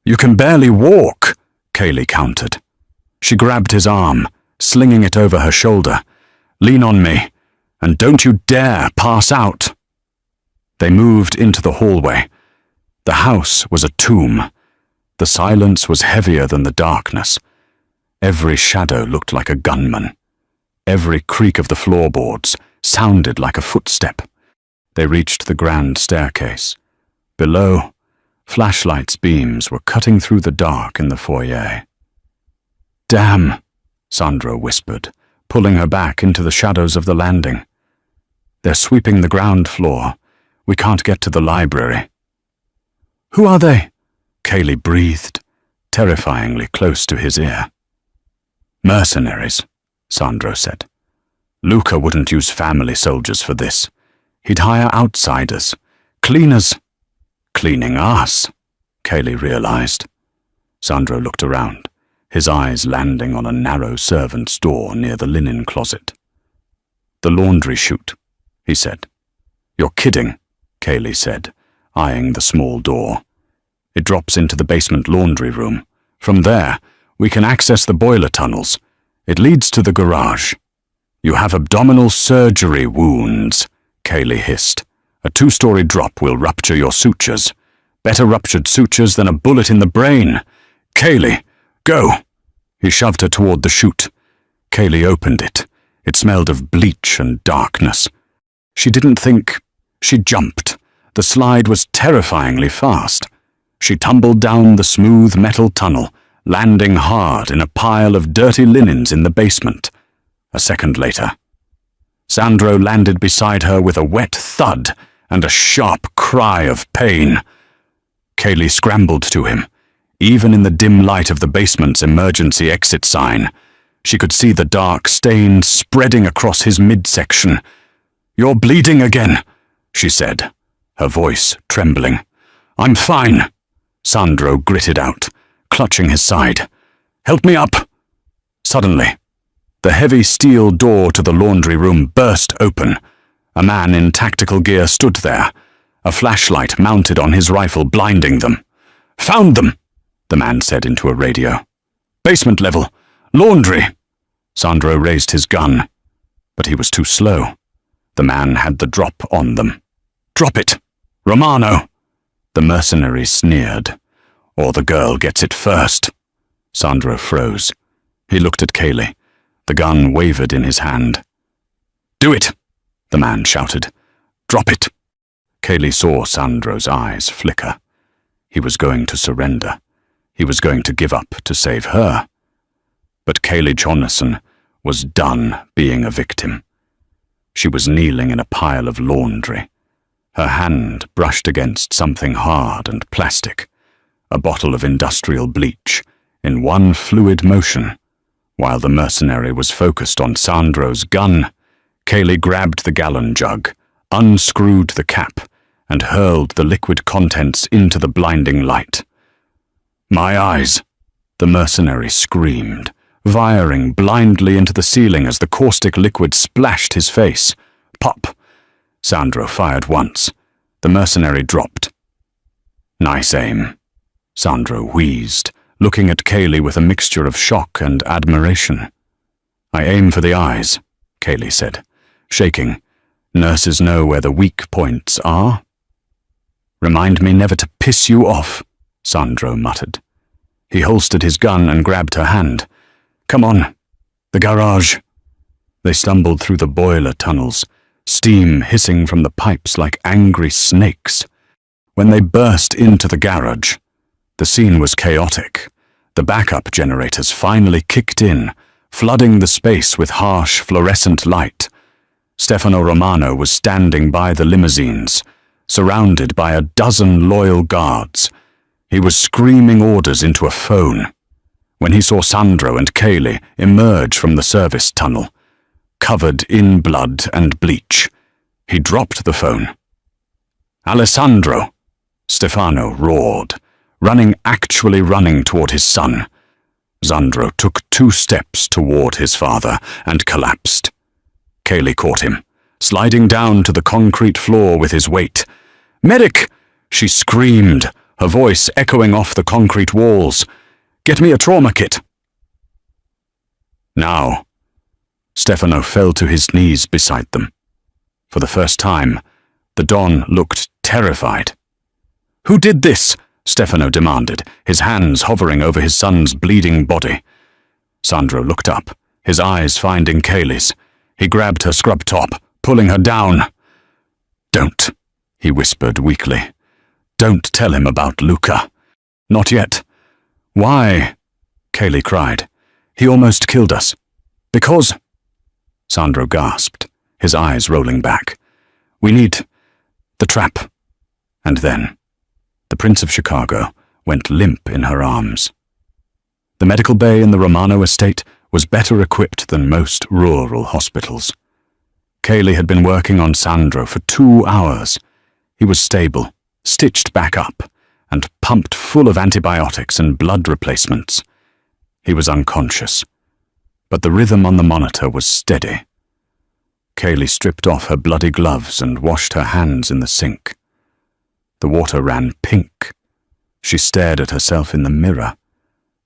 "You can barely walk," Kaylee countered. She grabbed his arm, slinging it over her shoulder. "Lean on me, and don't you dare pass out." They moved into the hallway. The house was a tomb. The silence was heavier than the darkness. Every shadow looked like a gunman. Every creak of the floorboards sounded like a footstep. They reached the grand staircase. Below, flashlights' beams were cutting through the dark in the foyer. "Damn," Sandro whispered, pulling her back into the shadows of the landing. "They're sweeping the ground floor. We can't get to the library." "Who are they?" Kaylee breathed, terrifyingly close to his ear. "Mercenaries," Sandro said. "Luca wouldn't use family soldiers for this. He'd hire outsiders, cleaners." "Cleaning us," Kaylee realized. Sandro looked around, his eyes landing on a narrow servant's door near the linen closet. "The laundry chute," he said. "You're kidding," Kaylee said, eyeing the small door. "It drops into the basement laundry room. From there, we can access the boiler tunnels. It leads to the garage." "You have abdominal surgery wounds," Kaylee hissed. "A 2-story drop will rupture your sutures. Better ruptured sutures than a bullet in the brain. Kaylee, go!" He shoved her toward the chute. Kaylee opened it. It smelled of bleach and darkness. She didn't think. She jumped. The slide was terrifyingly fast. She tumbled down the smooth metal tunnel, landing hard in a pile of dirty linens in the basement. A second later, Sandro landed beside her with a wet thud and a sharp cry of pain. Kaylee scrambled to him. Even in the dim light of the basement's emergency exit sign, she could see the dark stain spreading across his midsection. "You're bleeding again," she said, her voice trembling. "I'm fine," Sandro gritted out, clutching his side. "Help me up." Suddenly, the heavy steel door to the laundry room burst open. A man in tactical gear stood there, a flashlight mounted on his rifle blinding them. "Found them," the man said into a radio. "Basement level. Laundry." Sandro raised his gun, but he was too slow. The man had the drop on them. "Drop it, Romano," the mercenary sneered. "Or the girl gets it first." Sandro froze. He looked at Kaylee. The gun wavered in his hand. "Do it," the man shouted. "Drop it." Kaylee saw Sandro's eyes flicker. He was going to surrender. He was going to give up to save her. But Kaylee Jonasson was done being a victim. She was kneeling in a pile of laundry. Her hand brushed against something hard and plastic, a bottle of industrial bleach, in one fluid motion. While the mercenary was focused on Sandro's gun, Kaylee grabbed the gallon jug, unscrewed the cap, and hurled the liquid contents into the blinding light. "My eyes!" the mercenary screamed, firing blindly into the ceiling as the caustic liquid splashed his face. Pop! Sandro fired once. The mercenary dropped. "Nice aim," Sandro wheezed, looking at Kaylee with a mixture of shock and admiration. "I aim for the eyes," Kaylee said, shaking. "Nurses know where the weak points are." "Remind me never to piss you off," Sandro muttered. He holstered his gun and grabbed her hand. "Come on. The garage." They stumbled through the boiler tunnels, steam hissing from the pipes like angry snakes. When they burst into the garage, the scene was chaotic. The backup generators finally kicked in, flooding the space with harsh fluorescent light. Stefano Romano was standing by the limousines, surrounded by a dozen loyal guards. He was screaming orders into a phone. When he saw Sandro and Kaylee emerge from the service tunnel, covered in blood and bleach, he dropped the phone. "Alessandro!" Stefano roared, actually running toward his son. Sandro took 2 steps toward his father and collapsed. Kaylee caught him, sliding down to the concrete floor with his weight. "Medic!" she screamed, her voice echoing off the concrete walls. "Get me a trauma kit." Now, Stefano fell to his knees beside them. For the first time, the Don looked terrified. Who did this? Stefano demanded, his hands hovering over his son's bleeding body. Sandro looked up, his eyes finding Kaylee's. He grabbed her scrub top, pulling her down. Don't, he whispered weakly. Don't tell him about Luca. Not yet. Why? Kaylee cried. He almost killed us. Because... Sandro gasped, his eyes rolling back. We need the trap. And then, the Prince of Chicago went limp in her arms. The medical bay in the Romano estate was better equipped than most rural hospitals. Kaylee had been working on Sandro for 2 hours. He was stable, stitched back up, and pumped full of antibiotics and blood replacements. He was unconscious, but the rhythm on the monitor was steady. Kaylee stripped off her bloody gloves and washed her hands in the sink. The water ran pink. She stared at herself in the mirror.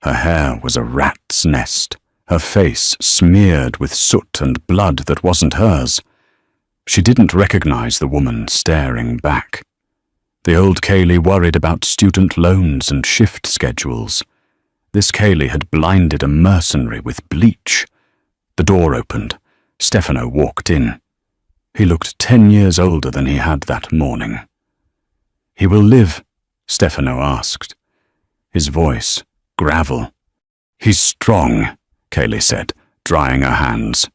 Her hair was a rat's nest, her face smeared with soot and blood that wasn't hers. She didn't recognize the woman staring back. The old Kaylee worried about student loans and shift schedules. This Kaylee had blinded a mercenary with bleach. The door opened. Stefano walked in. He looked 10 years older than he had that morning. He will live, Stefano asked. His voice, gravel. He's strong, Kaylee said, drying her hands.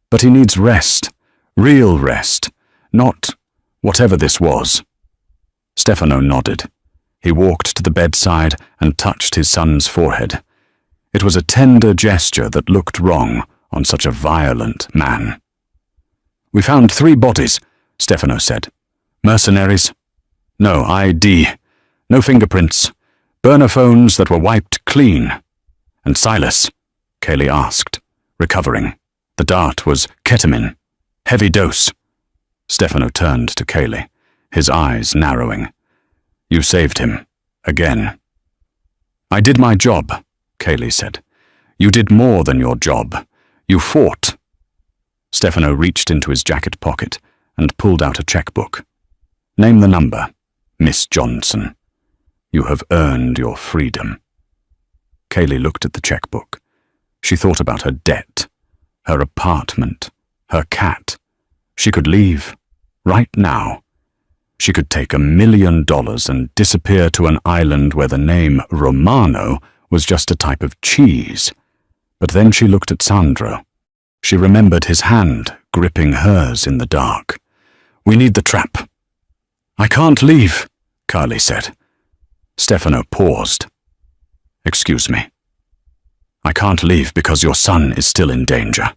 But he needs rest, real rest, not whatever this was. Stefano nodded. He walked to the bedside and touched his son's forehead. It was a tender gesture that looked wrong on such a violent man. We found 3 bodies, Stefano said. Mercenaries. No ID. No fingerprints. Burner phones that were wiped clean. And Silas? Kaylee asked, recovering. The dart was ketamine. Heavy dose. Stefano turned to Kaylee, his eyes narrowing. You saved him. Again. I did my job, Kaylee said. You did more than your job. You fought. Stefano reached into his jacket pocket and pulled out a checkbook. Name the number, Miss Johnson. You have earned your freedom. Kaylee looked at the checkbook. She thought about her debt, her apartment, her cat. She could leave, right now. She could take $1 million and disappear to an island where the name Romano was just a type of cheese. But then she looked at Sandro. She remembered his hand gripping hers in the dark. We need the trap. I can't leave, Carly said. Stefano paused. Excuse me. I can't leave because your son is still in danger,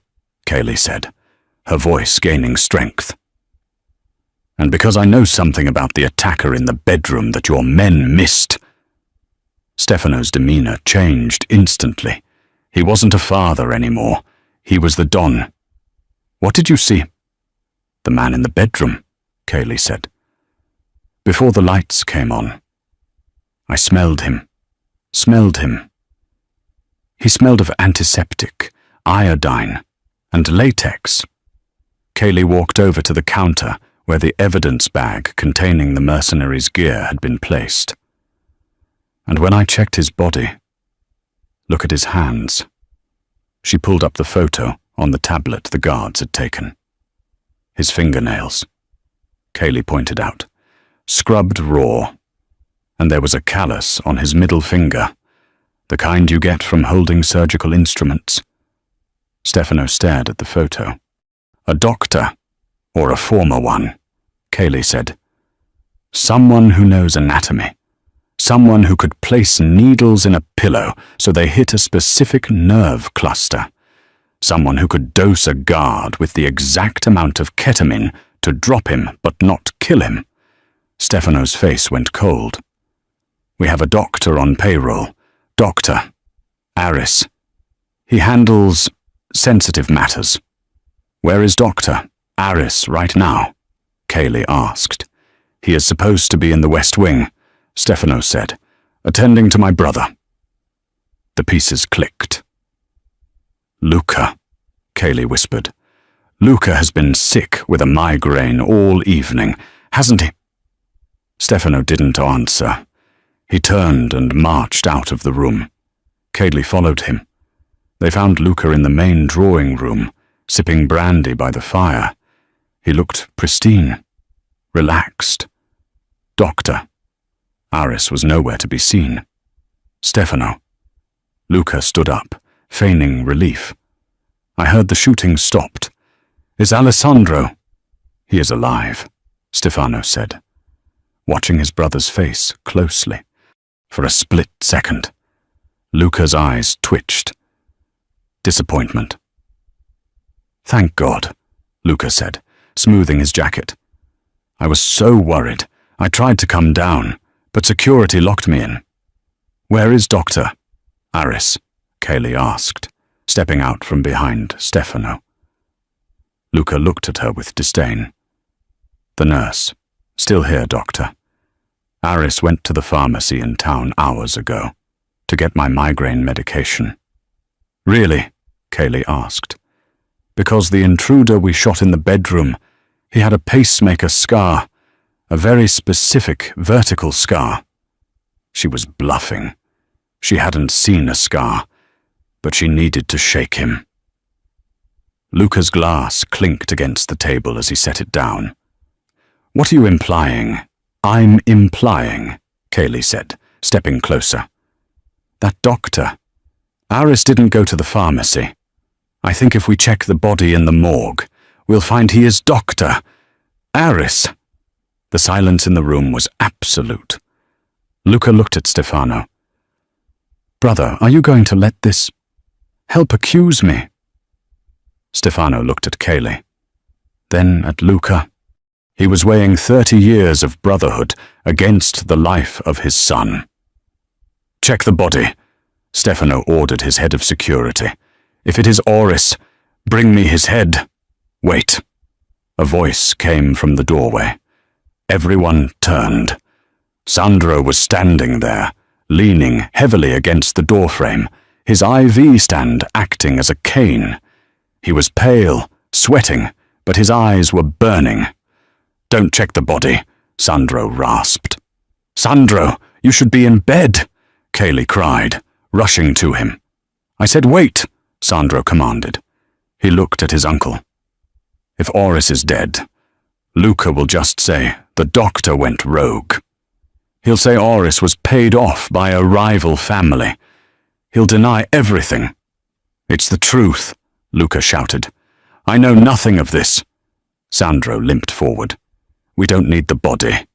Kaylee said, her voice gaining strength. And because I know something about the attacker in the bedroom that your men missed. Stefano's demeanor changed instantly. He wasn't a father anymore. He was the Don. What did you see? The man in the bedroom, Kaylee said. Before the lights came on. I smelled him. He smelled of antiseptic, iodine, and latex. Kaylee walked over to the counter where the evidence bag containing the mercenary's gear had been placed. And when I checked his body, look at his hands. She pulled up the photo on the tablet the guards had taken. His fingernails, Kaylee pointed out, scrubbed raw, and there was a callus on his middle finger, the kind you get from holding surgical instruments. Stefano stared at the photo. A doctor, or a former one, Kaylee said. Someone who knows anatomy. Someone who could place needles in a pillow so they hit a specific nerve cluster. Someone who could dose a guard with the exact amount of ketamine to drop him but not kill him. Stefano's face went cold. We have a doctor on payroll. Dr. Aris. He handles sensitive matters. Where is Dr. Aris right now? Kaylee asked. He is supposed to be in the West Wing, Stefano said, attending to my brother. The pieces clicked. Luca, Kaylee whispered. Luca has been sick with a migraine all evening, hasn't he? Stefano didn't answer. He turned and marched out of the room. Kaylee followed him. They found Luca in the main drawing room, sipping brandy by the fire. He looked pristine, relaxed. Doctor. Aris was nowhere to be seen. Stefano. Luca stood up, feigning relief. I heard the shooting stopped. Is Alessandro? He is alive, Stefano said, watching his brother's face closely. For a split second, Luca's eyes twitched. Disappointment. Thank God, Luca said, smoothing his jacket. I was so worried. I tried to come down, but security locked me in. Where is Doctor? Aris, Kaylee asked, stepping out from behind Stefano. Luca looked at her with disdain. The nurse. Still here, Doctor. Aris went to the pharmacy in town hours ago to get my migraine medication. Really? Kaylee asked. Because the intruder we shot in the bedroom, he had a pacemaker scar, a very specific vertical scar. She was bluffing. She hadn't seen a scar, but she needed to shake him. Luca's glass clinked against the table as he set it down. What are you implying? I'm implying, Kaylee said, stepping closer. That doctor. Aris didn't go to the pharmacy. I think if we check the body in the morgue, we'll find he is Doctor Aris. The silence in the room was absolute. Luca looked at Stefano. Brother, are you going to let this help accuse me? Stefano looked at Kaylee, then at Luca. He was weighing 30 years of brotherhood against the life of his son. Check the body, Stefano ordered his head of security. If it is Oris, bring me his head. Wait. A voice came from the doorway. Everyone turned. Sandro was standing there, leaning heavily against the doorframe, his IV stand acting as a cane. He was pale, sweating, but his eyes were burning. Don't check the body, Sandro rasped. Sandro, you should be in bed, Kaylee cried, rushing to him. I said wait, Sandro commanded. He looked at his uncle. If Oris is dead, Luca will just say the doctor went rogue. He'll say Oris was paid off by a rival family. He'll deny everything. It's the truth, Luca shouted. I know nothing of this. Sandro limped forward. We don't need the body.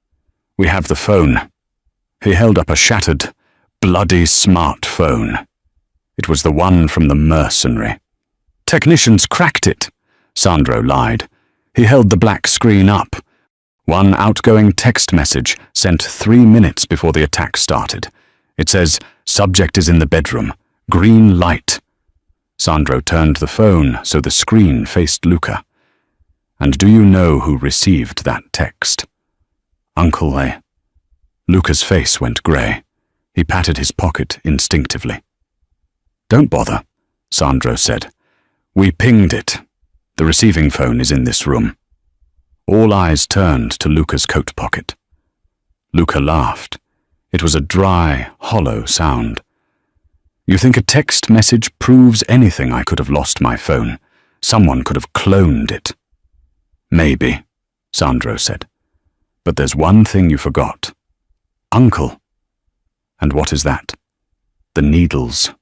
We have the phone. He held up a shattered, bloody smartphone. It was the one from the mercenary. Technicians cracked it, Sandro lied. He held the black screen up. One outgoing text message sent 3 minutes before the attack started. It says, subject is in the bedroom. Green light. Sandro turned the phone so the screen faced Luca. And do you know who received that text? Uncle A. Luca's face went grey. He patted his pocket instinctively. Don't bother, Sandro said. We pinged it. The receiving phone is in this room. All eyes turned to Luca's coat pocket. Luca laughed. It was a dry, hollow sound. You think a text message proves anything? I could have lost my phone. Someone could have cloned it. Maybe, Sandro said. But there's one thing you forgot. Uncle. And what is that? The needles,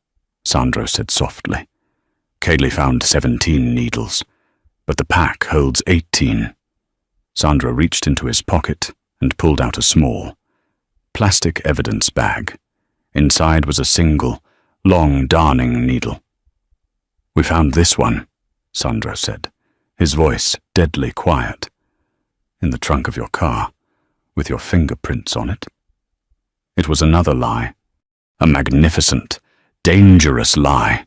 Sandro said softly. Kaylee found 17 needles, but the pack holds 18. Sandro reached into his pocket and pulled out a small, plastic evidence bag. Inside was a single, long darning needle. We found this one, Sandro said, his voice deadly quiet. In the trunk of your car, with your fingerprints on it. It was another lie, a magnificent, dangerous lie.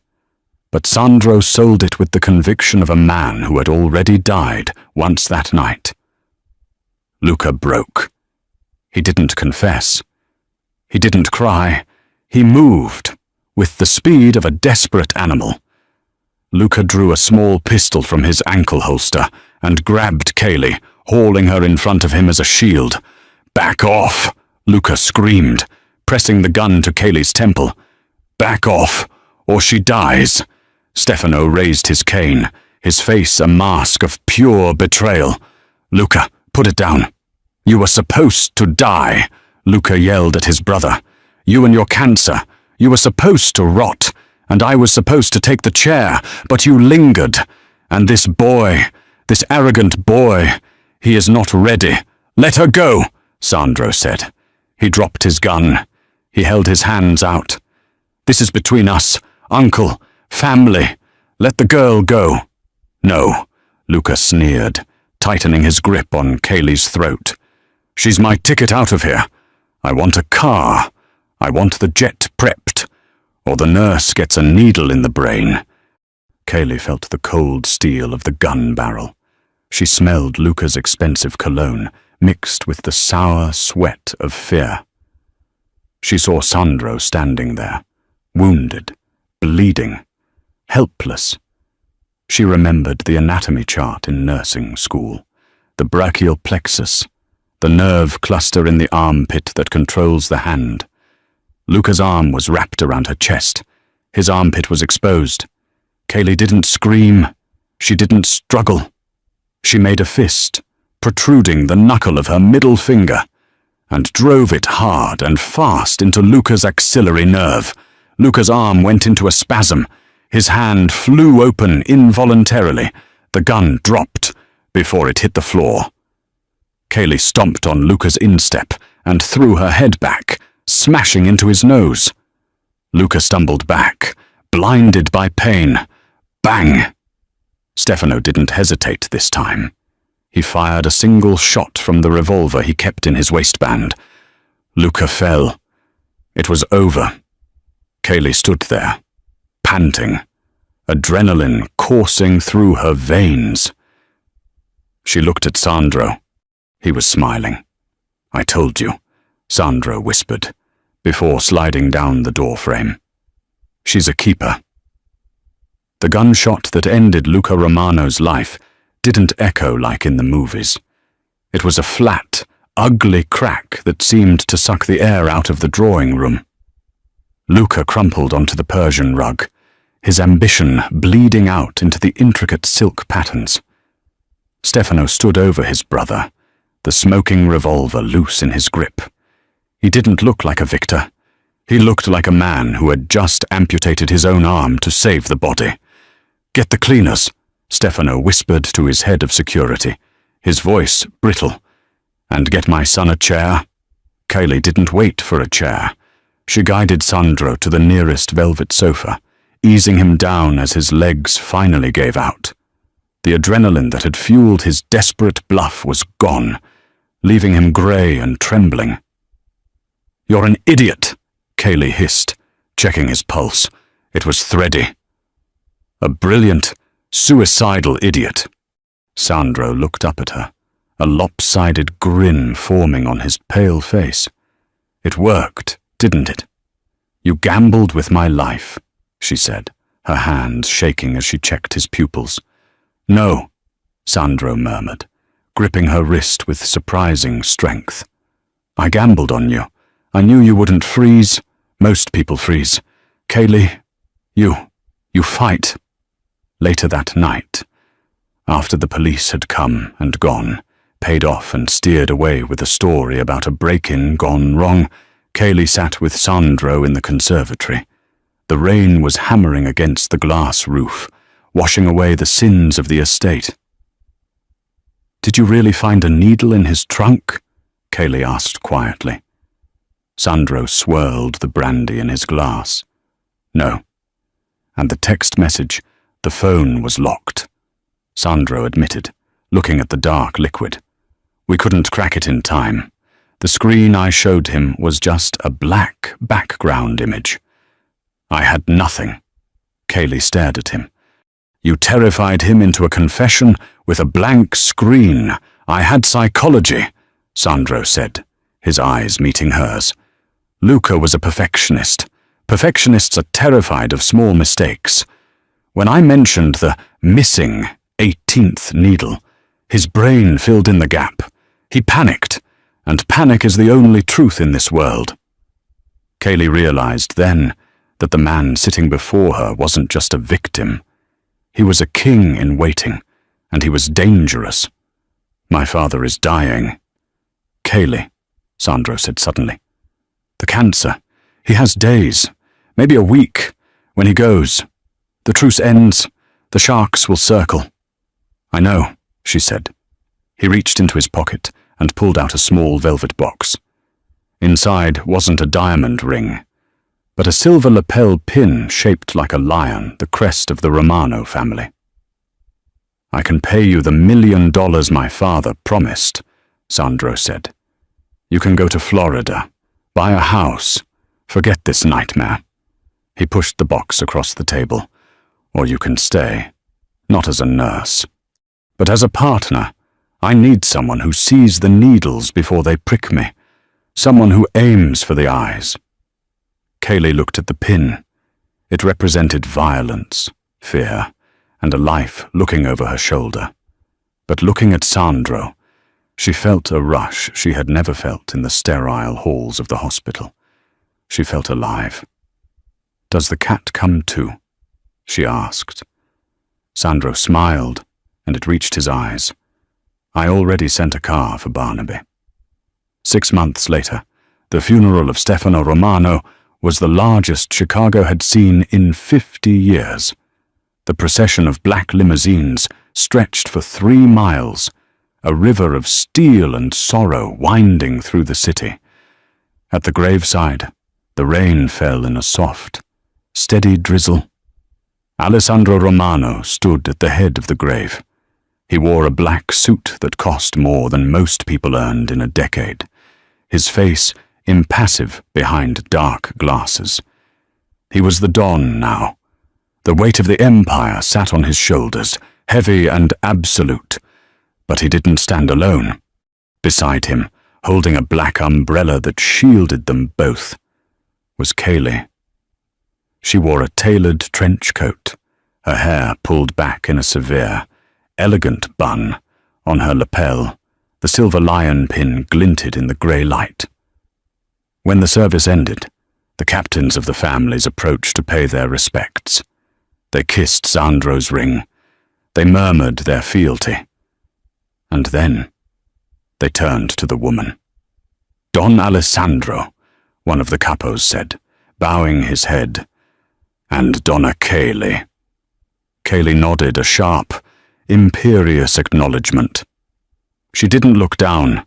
But Sandro sold it with the conviction of a man who had already died once that night. Luca broke. He didn't confess. He didn't cry. He moved, with the speed of a desperate animal. Luca drew a small pistol from his ankle holster and grabbed Kaylee, hauling her in front of him as a shield. "Back off!" Luca screamed, pressing the gun to Kaylee's temple. "Back off, or she dies." Stefano raised his cane, his face a mask of pure betrayal. "Luca, put it down. You were supposed to die," Luca yelled at his brother. "You and your cancer. You were supposed to rot, and I was supposed to take the chair, but you lingered. And this boy, this arrogant boy, he is not ready." "Let her go," Sandro said. He dropped his gun. He held his hands out. "This is between us, uncle, family. Let the girl go." "No," Luca sneered, tightening his grip on Kaylee's throat. "She's my ticket out of here. I want a car. I want the jet prepped, or the nurse gets a needle in the brain." Kaylee felt the cold steel of the gun barrel. She smelled Luca's expensive cologne, mixed with the sour sweat of fear. She saw Sandro standing there, wounded, bleeding, helpless. She remembered the anatomy chart in nursing school, the brachial plexus, the nerve cluster in the armpit that controls the hand. Luca's arm was wrapped around her chest. His armpit was exposed. Kaylee didn't scream. She didn't struggle. She made a fist, protruding the knuckle of her middle finger, and drove it hard and fast into Luca's axillary nerve. Luca's arm went into a spasm. His hand flew open involuntarily. The gun dropped before it hit the floor. Kaylee stomped on Luca's instep and threw her head back, smashing into his nose. Luca stumbled back, blinded by pain. Bang! Stefano didn't hesitate this time. He fired a single shot from the revolver he kept in his waistband. Luca fell. It was over. Kaylee stood there, panting, adrenaline coursing through her veins. She looked at Sandro. He was smiling. "I told you," Sandro whispered, before sliding down the doorframe. "She's a keeper." The gunshot that ended Luca Romano's life didn't echo like in the movies. It was a flat, ugly crack that seemed to suck the air out of the drawing room. Luca crumpled onto the Persian rug, his ambition bleeding out into the intricate silk patterns. Stefano stood over his brother, the smoking revolver loose in his grip. He didn't look like a victor. He looked like a man who had just amputated his own arm to save the body. "Get the cleaners," Stefano whispered to his head of security, his voice brittle. "And get my son a chair." Kaylee didn't wait for a chair. She guided Sandro to the nearest velvet sofa, easing him down as his legs finally gave out. The adrenaline that had fueled his desperate bluff was gone, leaving him grey and trembling. "You're an idiot," Kaylee hissed, checking his pulse. It was thready. "A brilliant, suicidal idiot." Sandro looked up at her, a lopsided grin forming on his pale face. "It worked, didn't it?" "You gambled with my life," she said, her hands shaking as she checked his pupils. "No," Sandro murmured, gripping her wrist with surprising strength. "I gambled on you. I knew you wouldn't freeze. Most people freeze. Kaylee, you fight." Later that night, after the police had come and gone, paid off and steered away with a story about a break-in gone wrong, Kaylee sat with Sandro in the conservatory. The rain was hammering against the glass roof, washing away the sins of the estate. "Did you really find a needle in his trunk?" Kaylee asked quietly. Sandro swirled the brandy in his glass. "No." And the text message, the phone was locked. Sandro admitted, looking at the dark liquid. "We couldn't crack it in time. The screen I showed him was just a black background image." "I had nothing." Kaylee stared at him. "You terrified him into a confession with a blank screen. I had psychology," Sandro said, his eyes meeting hers. Luca was a perfectionist. Perfectionists are terrified of small mistakes. When I mentioned the missing 18th needle, his brain filled in the gap. He panicked, and panic is the only truth in this world. Kaylee realized then that the man sitting before her wasn't just a victim. He was a king in waiting, and he was dangerous. "My father is dying." "Kaylee," Sandro said suddenly. "The cancer. He has days, maybe a week, when he goes. The truce ends. The sharks will circle." "I know," she said. He reached into his pocket and pulled out a small velvet box. Inside wasn't a diamond ring, but a silver lapel pin shaped like a lion, the crest of the Romano family. "I can pay you the $1 million my father promised," Sandro said. "You can go to Florida, buy a house, forget this nightmare." He pushed the box across the table. "Or you can stay, not as a nurse, but as a partner. I need someone who sees the needles before they prick me, someone who aims for the eyes." Kaylee looked at the pin. It represented violence, fear, and a life looking over her shoulder. But looking at Sandro, she felt a rush she had never felt in the sterile halls of the hospital. She felt alive. "Does the cat come too?" she asked. Sandro smiled, and it reached his eyes. "I already sent a car for Barnaby." 6 months later, the funeral of Stefano Romano was the largest Chicago had seen in 50 years. The procession of black limousines stretched for 3 miles, a river of steel and sorrow winding through the city. At the graveside, the rain fell in a soft, steady drizzle. Alessandro Romano stood at the head of the grave. He wore a black suit that cost more than most people earned in a decade, his face impassive behind dark glasses. He was the Don now. The weight of the empire sat on his shoulders, heavy and absolute. But he didn't stand alone. Beside him, holding a black umbrella that shielded them both, was Kaylee. She wore a tailored trench coat, her hair pulled back in a severe, elegant bun. On her lapel, the silver lion pin glinted in the grey light. When the service ended, the captains of the families approached to pay their respects. They kissed Sandro's ring. They murmured their fealty. And then they turned to the woman. "Don Alessandro," one of the capos said, bowing his head. "And Donna Kaylee." Kaylee nodded a sharp, imperious acknowledgement. She didn't look down.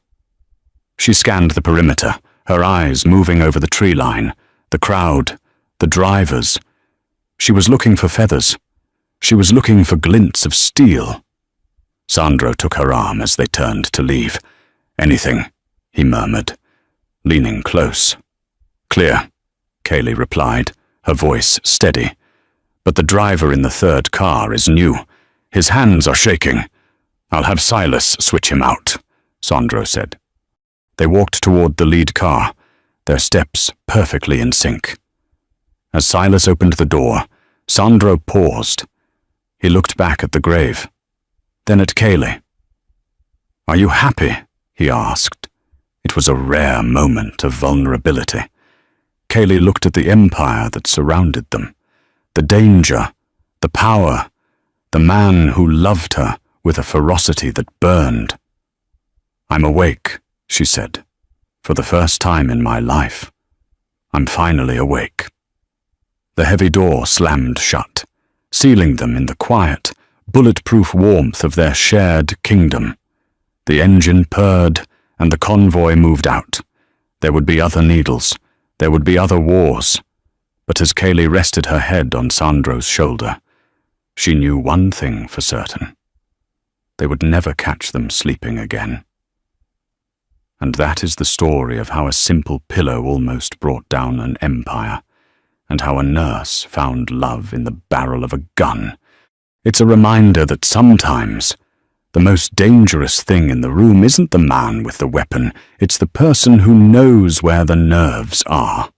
She scanned the perimeter, her eyes moving over the tree line, the crowd, the drivers. She was looking for feathers. She was looking for glints of steel. Sandro took her arm as they turned to leave. "Anything," he murmured, leaning close. "Clear," Kaylee replied, her voice steady. "But the driver in the third car is new. His hands are shaking." "I'll have Silas switch him out," Sandro said. They walked toward the lead car, their steps perfectly in sync. As Silas opened the door, Sandro paused. He looked back at the grave, then at Kaylee. "Are you happy?" he asked. It was a rare moment of vulnerability. Kaylee looked at the empire that surrounded them, the danger, the power, the man who loved her with a ferocity that burned. "I'm awake," she said. "For the first time in my life. I'm finally awake." The heavy door slammed shut, sealing them in the quiet, bulletproof warmth of their shared kingdom. The engine purred, and the convoy moved out. There would be other needles. There would be other wars. But as Kaylee rested her head on Sandro's shoulder, she knew one thing for certain. They would never catch them sleeping again. And that is the story of how a simple pillow almost brought down an empire, and how a nurse found love in the barrel of a gun. It's a reminder that sometimes the most dangerous thing in the room isn't the man with the weapon, it's the person who knows where the nerves are.